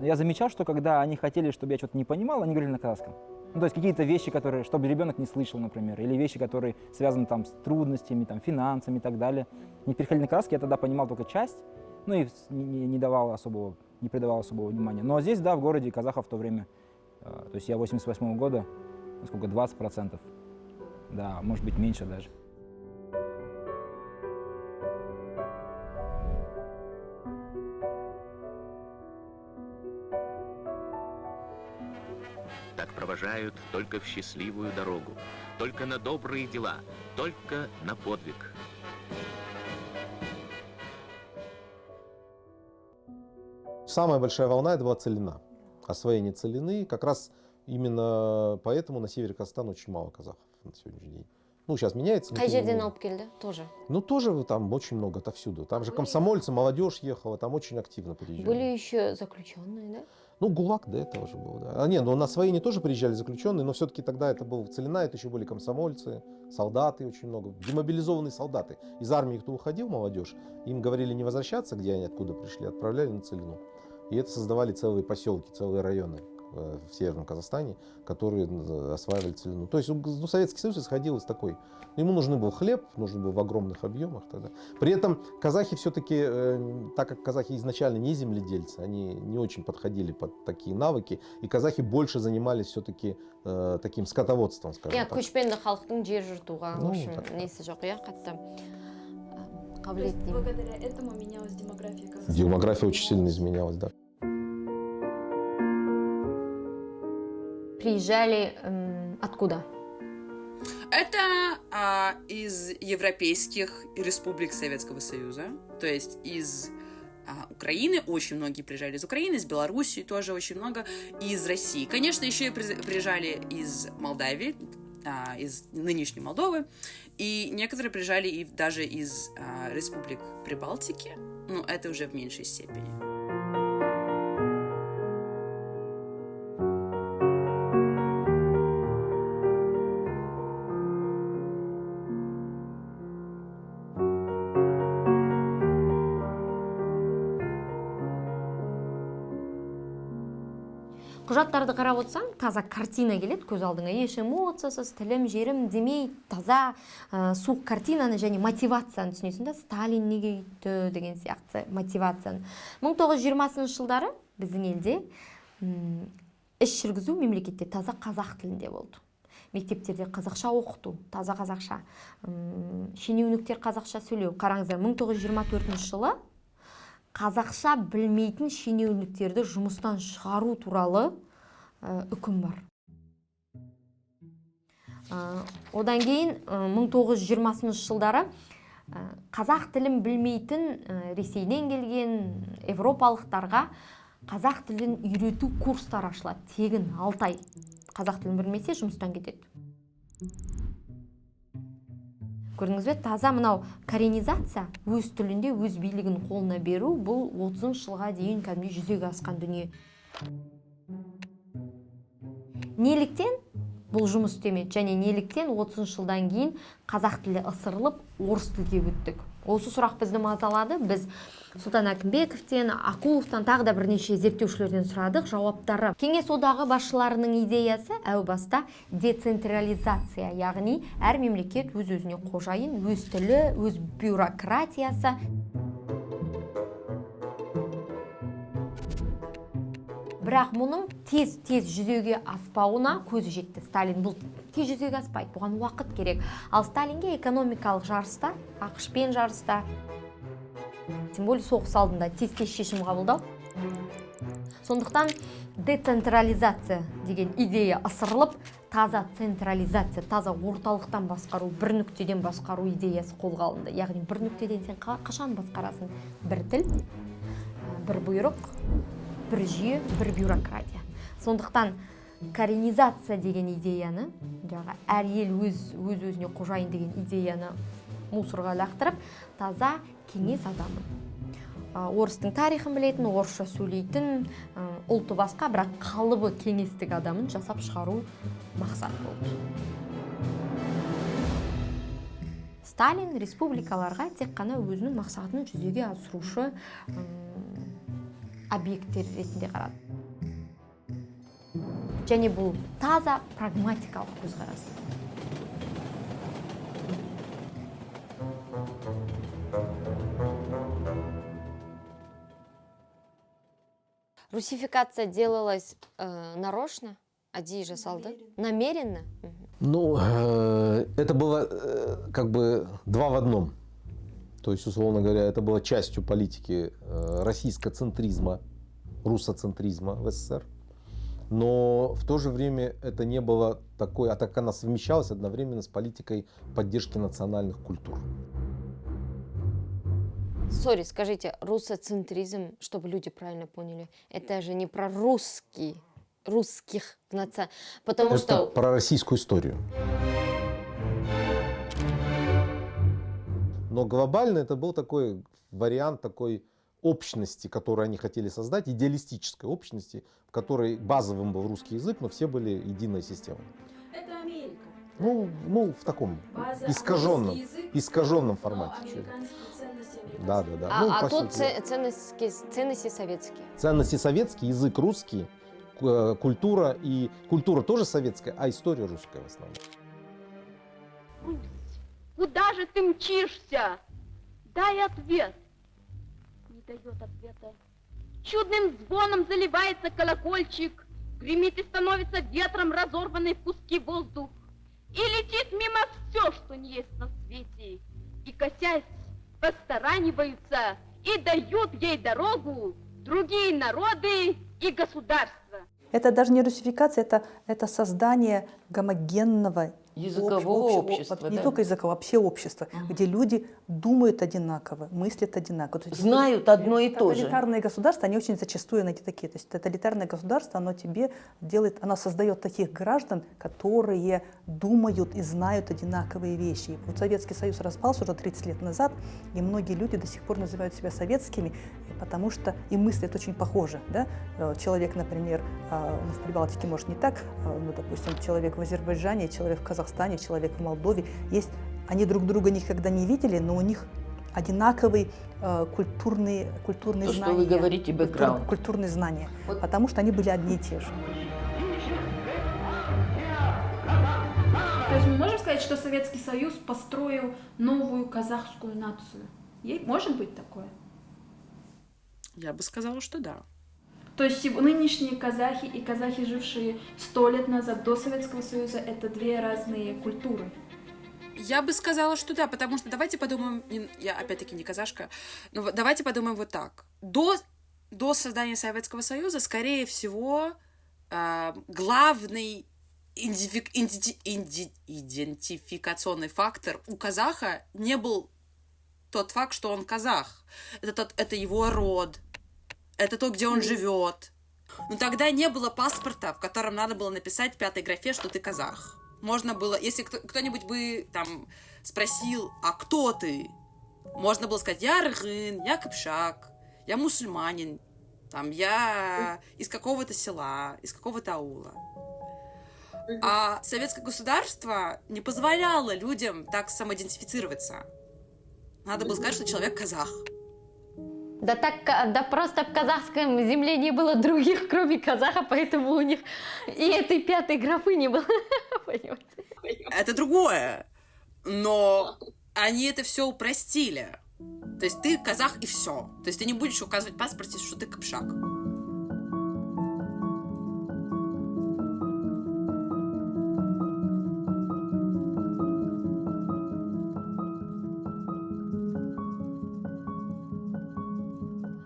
Я замечал, что когда они хотели, чтобы я что-то не понимал, они говорили на казахском. Ну, то есть какие-то вещи, которые, чтобы ребенок не слышал, например, или вещи, которые связаны там с трудностями, там, финансами и так далее. Не переходили на казахский, я тогда понимал только часть, ну и не давал особого, не придавал особого внимания. Но здесь, да, в городе казахов в то время, то есть я 88-го года, сколько, 20%, да, может быть меньше даже. Так провожают только в счастливую дорогу, только на добрые дела, только на подвиг. Самая большая волна — это была Целина. Освоение Целины. Как раз именно поэтому на севере Казахстана очень мало казахов на сегодняшний день. Ну, сейчас меняется. Қай жерден алып келді? Тоже? Ну, тоже там очень много, отовсюду. Там же комсомольцы, молодежь ехала, там очень активно приезжали. Были еще заключенные, да? Ну, ГУЛАГ до этого же был, да. Ну на освоение тоже приезжали заключенные, но все-таки тогда это был Целина, это еще были комсомольцы, солдаты очень много, демобилизованные солдаты. Из армии, кто уходил, молодежь, им говорили не возвращаться, где они откуда пришли, отправляли на Целину. И это создавали целые поселки, целые районы в Северном Казахстане, которые осваивали Целину. То есть Советский Союз исходил из такой. Ему нужен был хлеб, нужен был в огромных объемах тогда. При этом казахи все-таки, так как казахи изначально не земледельцы, они не очень подходили под такие навыки, и казахи больше занимались все-таки таким скотоводством, скажем так. Көшпенді халықтың жер жыртуға, в общем, несі жоқ, қатты қабілетті. Благодаря этому менялась демография Казахстана. Демография очень сильно изменялась, да. Приезжали откуда? Это из европейских республик Советского Союза, то есть из Украины, очень многие приезжали из Украины, из Белоруссии тоже очень много, и из России. Конечно, еще и приезжали из Молдавии, из нынешней Молдовы, и некоторые приезжали и даже из республик Прибалтики, но это уже в меньшей степени. Құжаттарды қарап отырсаң, таза картина келеді көз алдыңа. Еш эмоциясыз, тілім, жерім демей, таза суық картинаны және мотивацияны түсінесің да. Сталин неге үйтті деген сияқты мотивацияны. 1920 жылдары біздің елде іс жүргізу мемлекетте таза қазақ тілінде болды. Мектептерде қазақша оқыту, таза қазақша. Шенеуніктер қазақша сөйлеу. Қараңыздар, 1924 жылы қазақша білмейтін шенеуніктерді жұмыстан шығару туралы үкім бар. Одан кейін 1920 жылдары қазақ тілін білмейтін Ресейден келген европалықтарға қазақ тілін үйрету курстары ашылады. Тегін 6 ай. Қазақ тілін білмесе жұмыстан кетеді. Көрдіңіз бе, таза мынау коренизация, өз тілінде өз билігін қолына беру, бұл 30 жылға дейін кәдімгідей жүзеге асқан дүние. Неліктен бұл жұмыс істемеді және неліктен 30 жылдан кейін қазақ тілі ысырылып орыс тілге өттік? Осы сұрақ бізді мазалады. Біз Сұлтан Әкімбековтен, Ақуловтан, тағы да бірнеше зерттеушілерден сұрадық. Жауаптары: Кеңес одағы басшыларының идеясы әу баста децентрализация, яғни әр мемлекет өз-өзіне қожайын, өз тілі, өз бюрократиясы. Бірақ мұның тез жүзеге аспауына көзі жетті. Сталин бұл тез жүзеге аспайды, бұған уақыт керек. Ал Сталинге экономикалық жарыста, ақшпен жарыста, тем более соғыс алдында тез шешім қабылдау. Сондықтан децентрализация деген идея ысырылып, таза централизация, таза орталықтан басқару, бір нүктеден басқару идеясы қолға алынды. Яғни бір нүктеден сен қашан басқарасың? Бір тіл, бір бұйрық, бір жүйе, бір бюрократия. Сондықтан коренизация деген идеяны, әр ел өз-өзіне қожайын деген идеяны мусорға лақтырып, таза кеңес адамын, орыстың тарихын білетін, орысша сөйлейтін, ұлты басқа, бірақ қалыбы кеңестік адамын жасап шығару мақсат болды. Сталин республикаларға тек қана өзінің мақсатын жүзеге асырушы объекттер ретінде қарады. Және бұл таза прагматикалық көзқарас. Русификация делалась нарочно? Ади жасалды? Намеренно? Ну, это было как бы два в одном. То есть, условно говоря, это было частью политики российскоцентризма, руссоцентризма в СССР. Но в то же время это не было такой, а так она совмещалась одновременно с политикой поддержки национальных культур. Сори, скажите, руссоцентризм, чтобы люди правильно поняли, это же не про русских потому это что... про российскую историю. Но глобально это был такой вариант такой общности, которую они хотели создать, идеалистической общности, в которой базовым был русский язык, но все были единой системой. Это Америка. Ну в таком искаженном формате. Да. А тут ценности советские. Ценности советские, язык русский, культура тоже советская, а история русская в основном. Куда же ты мчишься? Дай ответ. Не дает ответа. Чудным звоном заливается колокольчик, гремит и становится ветром разорванный в куски воздух. И летит мимо все, что не есть на свете. И, косясь, постараниваются и дают ей дорогу другие народы и государства. Это даже не русификация, это создание гомогенного языкового общества. Не только языкового, вообще общества, где люди думают одинаково, мыслят одинаково. Знают одно и то же. Тоталитарные государства, они очень зачастую такие. То есть тоталитарное государство, оно создает таких граждан, которые думают и знают одинаковые вещи. Вот Советский Союз распался уже 30 лет назад, и многие люди до сих пор называют себя советскими, потому что и мыслят очень похоже. Да? Человек, например, в Прибалтике, может, не так, допустим, человек в Азербайджане, человек в Казахстане, человек в Молдове. Они друг друга никогда не видели, но у них одинаковые культурные знания. Что вы говорите, бэкграунд. Культурные знания, потому что они были одни и те же. То есть мы можем сказать, что Советский Союз построил новую казахскую нацию? Может быть такое? Я бы сказала, что да. То есть нынешние казахи и казахи, жившие 100 лет назад до Советского Союза, это две разные культуры? Я бы сказала, что да, потому что давайте подумаем, я опять-таки не казашка, но давайте подумаем вот так. До создания Советского Союза, скорее всего, главный идентификационный фактор у казаха не был тот факт, что он казах. Это его род, это то, где он живет. Но тогда не было паспорта, в котором надо было написать в 5-й графе, что ты казах. Можно было, если кто-нибудь бы там спросил, а кто ты? Можно было сказать, я аргын, я кыпшак, я мусульманин, там, я из какого-то села, из какого-то аула. А советское государство не позволяло людям так самоидентифицироваться. Надо было сказать, что человек казах. Да просто в казахском земле не было других, кроме казаха, поэтому у них и этой пятой графы не было. Это другое. Но они это все упростили. То есть ты казах и все. То есть ты не будешь указывать в паспорте, что ты кыпшак.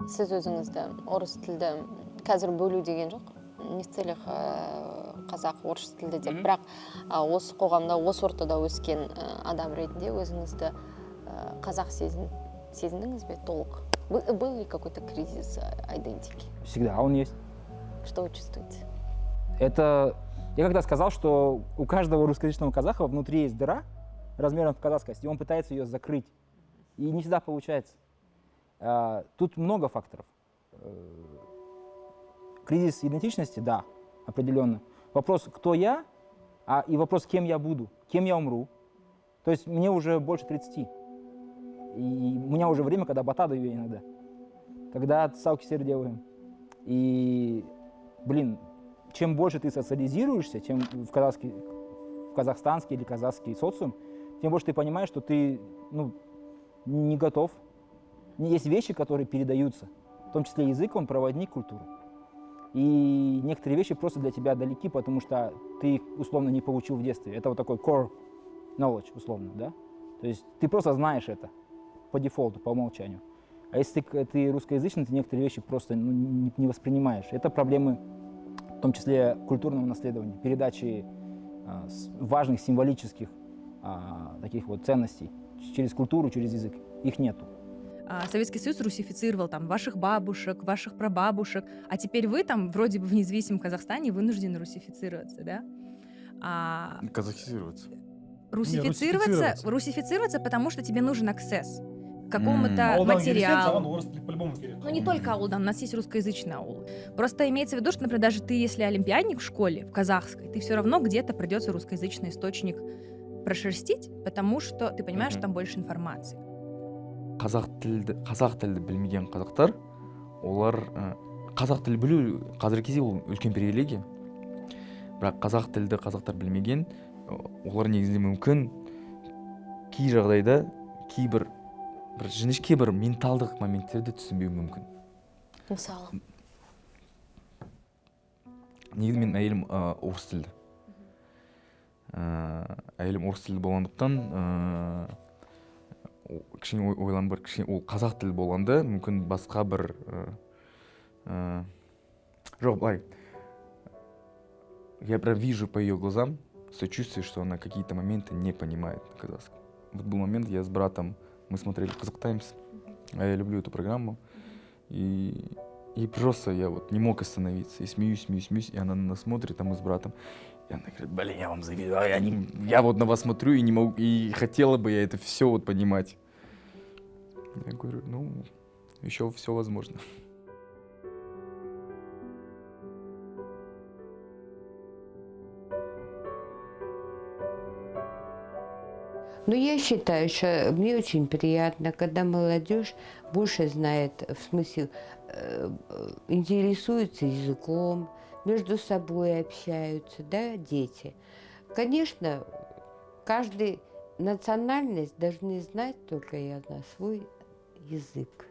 Сіз өзіңізді орыс тілді қазір бөлу деген жоқ. Не в целях қазақ, орыс тілді деп, бірақ осы қоғамда, осы ортада өскен адам ретінде өзіңізді қазақ сезіндіңіз бе толық? Был ли какой-то кризис идентики? Всегда он есть. Что вы чувствуете? Это... Я когда сказал, что у каждого русскоязычного казаха внутри есть дыра размером в казахскость, и он пытается ее закрыть. И не всегда получается. Тут много факторов. Кризис идентичности, да, определенно. Вопрос, кто я, и вопрос, кем я буду, кем я умру. То есть мне уже больше 30. И у меня уже время, когда бата даю иногда. Когда салки сер делаем. И, блин, чем больше ты социализируешься, чем в казахстанский или казахский социум, тем больше ты понимаешь, что ты не готов. Есть вещи, которые передаются, в том числе язык, он проводник культуры. И некоторые вещи просто для тебя далеки, потому что ты их условно не получил в детстве. Это вот такой core knowledge, условно, да? То есть ты просто знаешь это по дефолту, по умолчанию. А если ты русскоязычный, ты некоторые вещи просто не воспринимаешь. Это проблемы, в том числе культурного наследования, передачи важных символических таких вот ценностей через культуру, через язык. Их нету. Советский Союз русифицировал там ваших бабушек, ваших прабабушек, а теперь вы там вроде бы в независимом Казахстане вынуждены русифицироваться, да? Казахизироваться. Русифицироваться, потому что тебе нужен аксесс к какому-то материалу. Ну не только аудан, у нас есть русскоязычный аул. Просто имеется в виду, что, например, даже ты, если олимпиадник в школе, в казахской, ты все равно где-то придется русскоязычный источник прошерстить, потому что ты понимаешь, что там больше информации. Қазақ тілді білмеген қазақтар, олар қазақ тілді білу қазіргі кезде ол үлкен привилегия. Бірақ қазақ тілді қазақтар білмеген, олар негізінде мүмкін кей жағдайда кейбір жіңішке бір менталдық моменттерді түсінбеуі мүмкін. Мысалы? Негізі мен әйелім орыс тілді. Әйелім орыс тілді болғандықтан кішкене ойланып бар, кішкене ол қазақ тілі болғанда мүмкін басқа бір жоқ, былай, я прям вижу по ее глазам, сочувствие, что она какие-то моменты не понимает на казахском. Вот был момент, я с братом, мы смотрели Казах Таймс, а я люблю эту программу, и просто я вот не мог остановиться, и смеюсь, и она на нас смотрит, а мы с братом, и она говорит, блин, я вам завидую, я вот на вас смотрю и не могу, и хотела бы я это все вот понимать. Я говорю, еще все возможно. Но я считаю, что мне очень приятно, когда молодежь больше знает, в смысле, интересуется языком, между собой общаются, да, дети. Конечно, каждая национальность должны знать только и одна свой язык.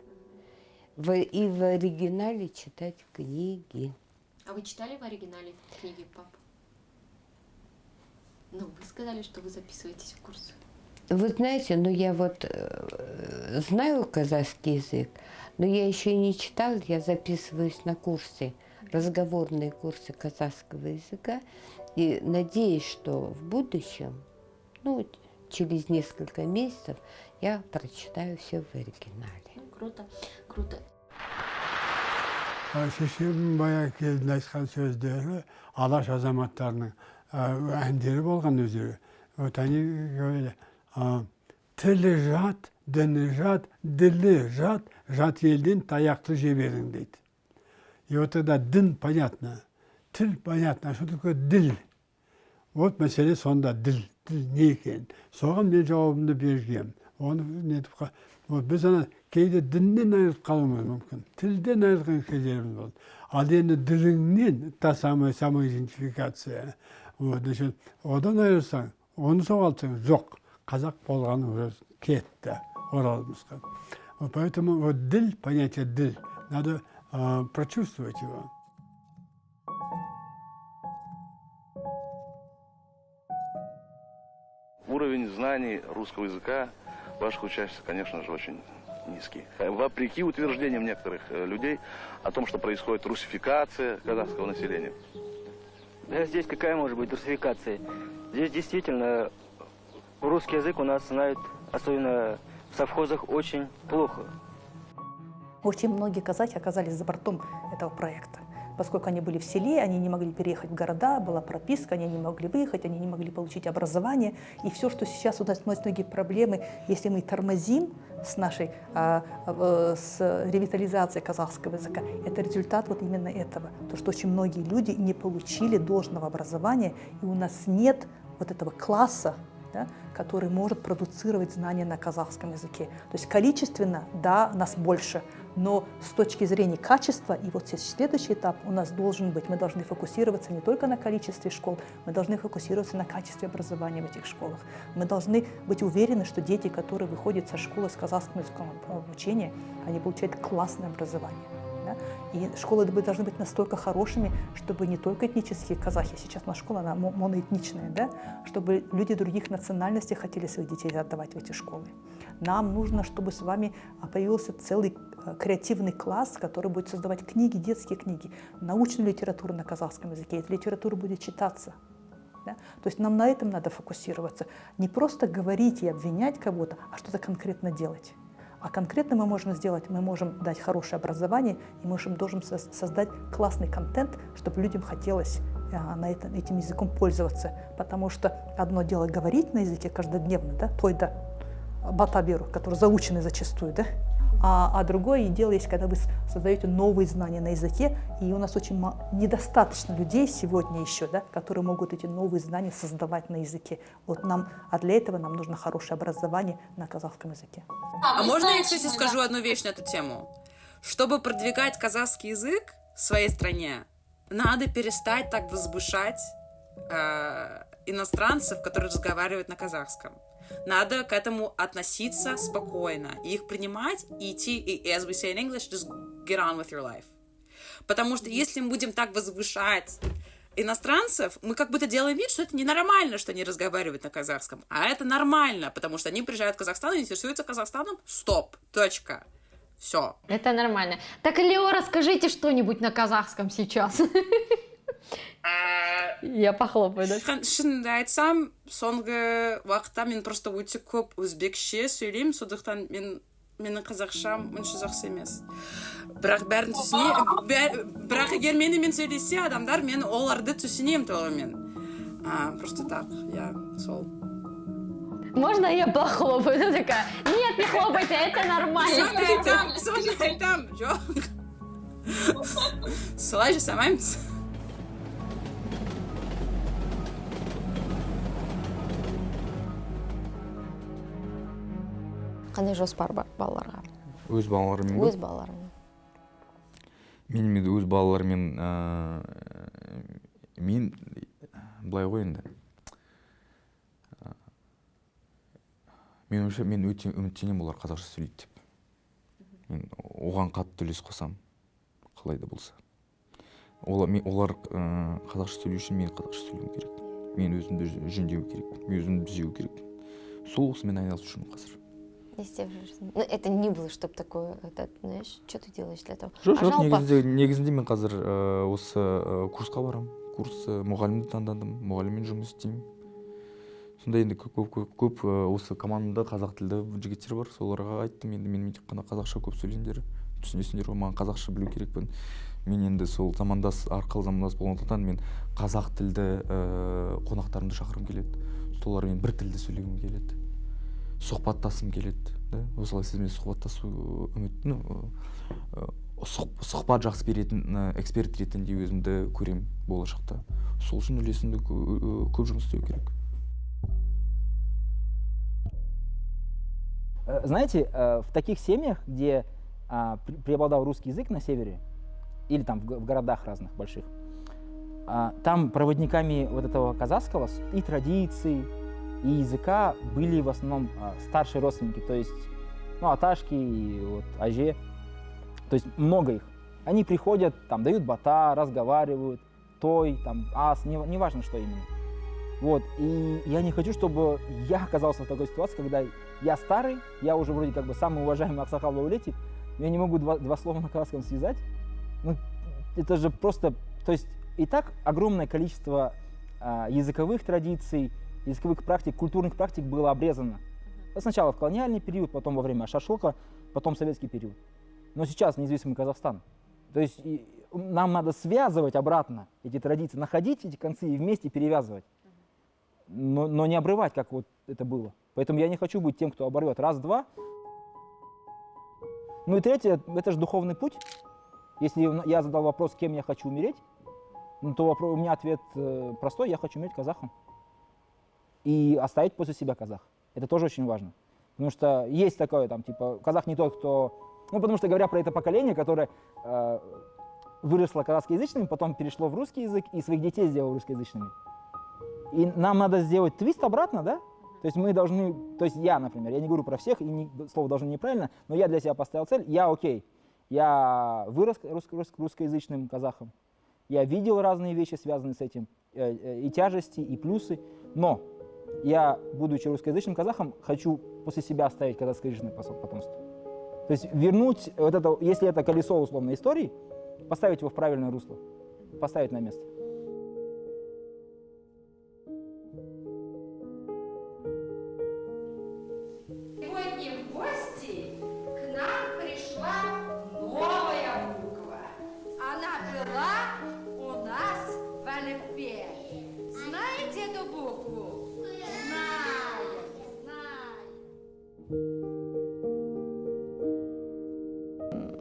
И в оригинале читать книги. А вы читали в оригинале книги, пап? Вы сказали, что вы записываетесь в курсы. Вы знаете, я вот знаю казахский язык, но я еще не читала, я записываюсь на курсы, разговорные курсы казахского языка, и надеюсь, что в будущем, через несколько месяцев, я прочитаю все в оригинале. Круто, круто. Шешем баяғы кезінде айтқан сөздері алаш азаматтарының әндері болған өздері. Вот они говорили, тілі жат, діні жат, ділі жат, жат елден таяқты жеберің дейді. И вот тогда дін понятно, тіл понятно, а что такое діль? Вот мәселе сонда діл не екен. Соған мен жауабымды бергем. Оны нетіп вот біз ана кейде діннен айырылып қалуымыз мүмкін. Тілден айырылған кездеріміз болды. Ал енді діліңнен та самоидентификация. Вот, значит, одан айырылсаң, оны соғалтсаң, жоқ. Қазақ болғаны уже кетті оралымызға. Поэтому вот діль, понятие діль, надо прочувствовать его. Уровень знаний русского языка ваших учащихся, конечно же, очень низкий. Вопреки утверждениям некоторых людей о том, что происходит русификация казахского населения. Да здесь какая может быть русификация? Здесь действительно русский язык у нас знают, особенно в совхозах, очень плохо. Очень многие казахи оказались за бортом этого проекта. Поскольку они были в селе, они не могли переехать в города, была прописка, они не могли выехать, они не могли получить образование. И все, что сейчас у нас многие проблемы, если мы тормозим с нашей с ревитализацией казахского языка, это результат вот именно этого. То, что очень многие люди не получили должного образования, и у нас нет вот этого класса, да, который может продуцировать знания на казахском языке. То есть количественно, да, нас больше, но с точки зрения качества, и вот следующий этап у нас должен быть, мы должны фокусироваться не только на количестве школ, мы должны фокусироваться на качестве образования в этих школах. Мы должны быть уверены, что дети, которые выходят со школы с казахским языком обучения, они получают классное образование. Да? И школы должны быть настолько хорошими, чтобы не только этнические казахи, сейчас наша школа, она моноэтничная, да? Чтобы люди других национальностей хотели своих детей отдавать в эти школы. Нам нужно, чтобы с вами появился целый креативный класс, который будет создавать книги, детские книги, научную литературу на казахском языке. Эта литература будет читаться. Да? То есть нам на этом надо фокусироваться. Не просто говорить и обвинять кого-то, а что-то конкретно делать. А конкретно мы можем сделать, мы можем дать хорошее образование, и мы можем создать классный контент, чтобы людям хотелось этим языком пользоваться. Потому что одно дело говорить на языке каждодневно, да, тойда, батаберу, который заученный зачастую, да, а другое дело есть, когда вы создаете новые знания на языке, и у нас очень недостаточно людей сегодня еще, да, которые могут эти новые знания создавать на языке. Вот а для этого нам нужно хорошее образование на казахском языке. А можно я, кстати, скажу одну вещь на эту тему? Чтобы продвигать казахский язык в своей стране, надо перестать так возвышать иностранцев, которые разговаривают на казахском. Надо к этому относиться спокойно, их принимать и идти, и, as we say in English, just get on with your life. Потому что если мы будем так возвышать иностранцев, мы как будто делаем вид, что это ненормально, что они разговаривают на казахском. А это нормально, потому что они приезжают в Казахстан и интересуются Казахстаном. Стоп. Точка. Все. Это нормально. Так, Лео, расскажите что-нибудь на казахском сейчас. Я похлопаю, да? Шынымды айтсам, соңғы уақытта мен просто өте көп өзбекше сөйлеймін, сондықтан менің қазақшам онша жақсы емес. Бірақ бәрін бірақ егер менімен сөйлесе адамдар, мен оларды түсінемін толығымен. Просто так, я сол. Можно я похлопаю? Ты такая, нет, не хлопайте, это нормально. Соны айтам, жоқ. Солай жасамаймыз. Қандай жоспар бар балаларға? Өз балаларымен ба? Өз балаларымен. Мен өз балаларымен мен былай ғой енді. Мен өте үміттенемін олар қазақша сөйлейді деп. Мен оған қатты үлес қосамын, қалай да болса. Олар қазақша сөйлеу үшін мен қазақша сөйлеуім керек. Мен өзімді жөндеу керек, мен өзімді түзеу керек. Сол осымен айналысып жүрмін қазір. Не істеп жүрсің. Ну, это не было, чтобы такое, знаешь, что ты делаешь для этого? Жоқ, негізінде мен қазір осы курсқа барамын. Курс мұғалімді таңдадым, мұғаліммен жұмыс істеймін. Сонда енді көп осы командада қазақ тілді жігіттер бар, соларға айттым, енді мен тек қана қазақша көп сөйлеңдер, түсінесіңдер ғой, маған қазақша білу керекпін. Мен енді сол замандас болғандықтан мен қазақ тілді қонақтарымды шақырғым келеді. Солармен бір тілде сөйлегім келеді. Сұхбаттасым келеді, да? Осылай сізбен сұхбаттасу сұхбат жақсы беретін эксперт ретінде өзімді көрем болашақта. Сол үшін үлесімді көп жұмыс істеу керек. Знаете, в таких семьях, где преобладал русский язык на севере, или там в городах разных больших, там проводниками вот этого казахского и традиций, и языка были в основном старшие родственники, то есть аташки и вот аже, то есть много их. Они приходят, там дают бата, разговаривают, той, там ас, неважно что именно. Вот, и я не хочу, чтобы я оказался в такой ситуации, когда я старый, я уже вроде как бы самый уважаемый аксакал в Аулете, но я не могу два слова на казахском связать. Ну, это же просто, то есть и так огромное количество языковых традиций, языковых практик, культурных практик было обрезано. Сначала в колониальный период, потом во время шашлыка, потом в советский период. Но сейчас независимый Казахстан. То есть нам надо связывать обратно эти традиции, находить эти концы и вместе перевязывать. Но не обрывать, как вот это было. Поэтому я не хочу быть тем, кто оборвет. Раз, два. Ну и третье, это же духовный путь. Если я задал вопрос, кем я хочу умереть, то у меня ответ простой: я хочу умереть казахом. И оставить после себя казах. Это тоже очень важно. Потому что есть такое, там, типа, казах не тот, кто... Ну, потому что, говоря про это поколение, которое выросло казахскоязычным, потом перешло в русский язык и своих детей сделало русскоязычными. И нам надо сделать твист обратно, да? То есть мы должны... То есть я, например, я не говорю про всех, и слово должно неправильно, но я для себя поставил цель, я вырос русскоязычным казахом, я видел разные вещи, связанные с этим, и тяжести, и плюсы, но я, будучи русскоязычным казахом, хочу после себя оставить казахскоязычное потомство. То есть вернуть вот это, если это колесо условной истории, поставить его в правильное русло, поставить на место. Сегодня в гости к нам пришла новая буква. Она была у нас в алфавите. Знаете эту букву?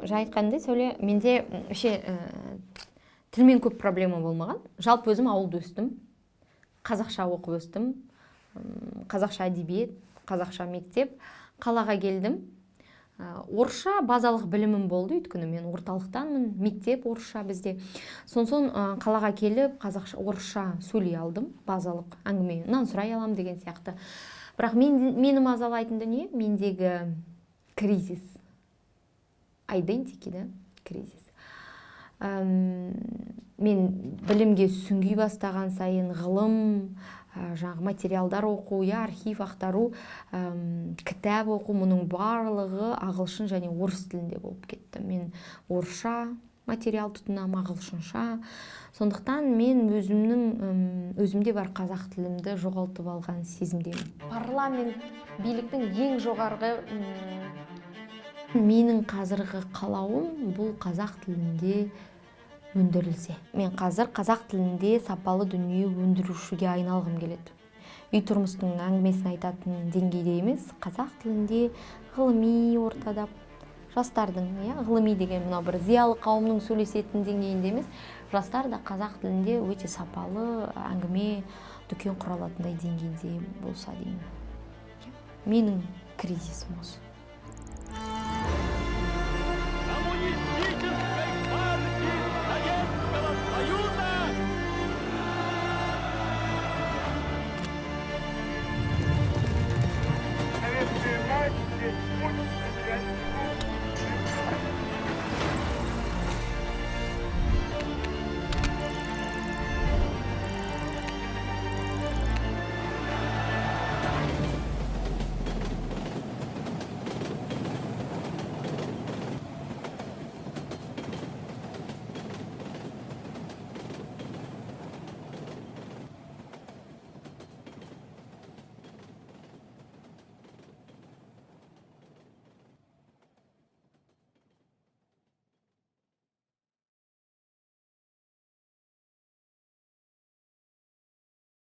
Жа айтқандай, Сәуле, менде тілмен көп проблема болмаған. Жалпы өзім ауылда өстім, қазақша оқып өстім, қазақша әдебиет, қазақша мектеп, қалаға келдім. Орысша базалық білімім болды, өйткені мен орталықтанмын, мектеп орысша бізде. Сонсон қалаға келіп, қазақша, орысша сөйлей алдым, базалық әңгіме, сұрай алам деген сияқты. Бірақ мені мазалайтын дүние мендегі кризис. Identity, да, кризис. Мен білімге сүңги бастаған сайын ғылым, жаңағы материалдар оқу, архив ақтару, кітап оқу, мұның барлығы ағылшын және орыс тілінде болып кетті. Мен орысша материал тұтынам, ағылшынша. Сондықтан мен өзімде бар қазақ тілімді жоғалтып алған сезімдемін. Парламент биліктің ең жоғарғы менің қазіргі қалауым бұл қазақ тілінде өндірілсе. Мен қазір қазақ тілінде сапалы дүние өндірушіге айналғым келеді. Үй тұрмыстың әңгімесін айтатын деңгейде емес, қазақ тілінде ғылыми ортада жастардың, ғылыми деген мынау бір зиялы қауымның сөйлесетін деңгейінде емес, жастар да қазақ тілінде өте сапалы әңгіме дүкен құра алатындай деңгейде болса деймін. Менің кризисім осы.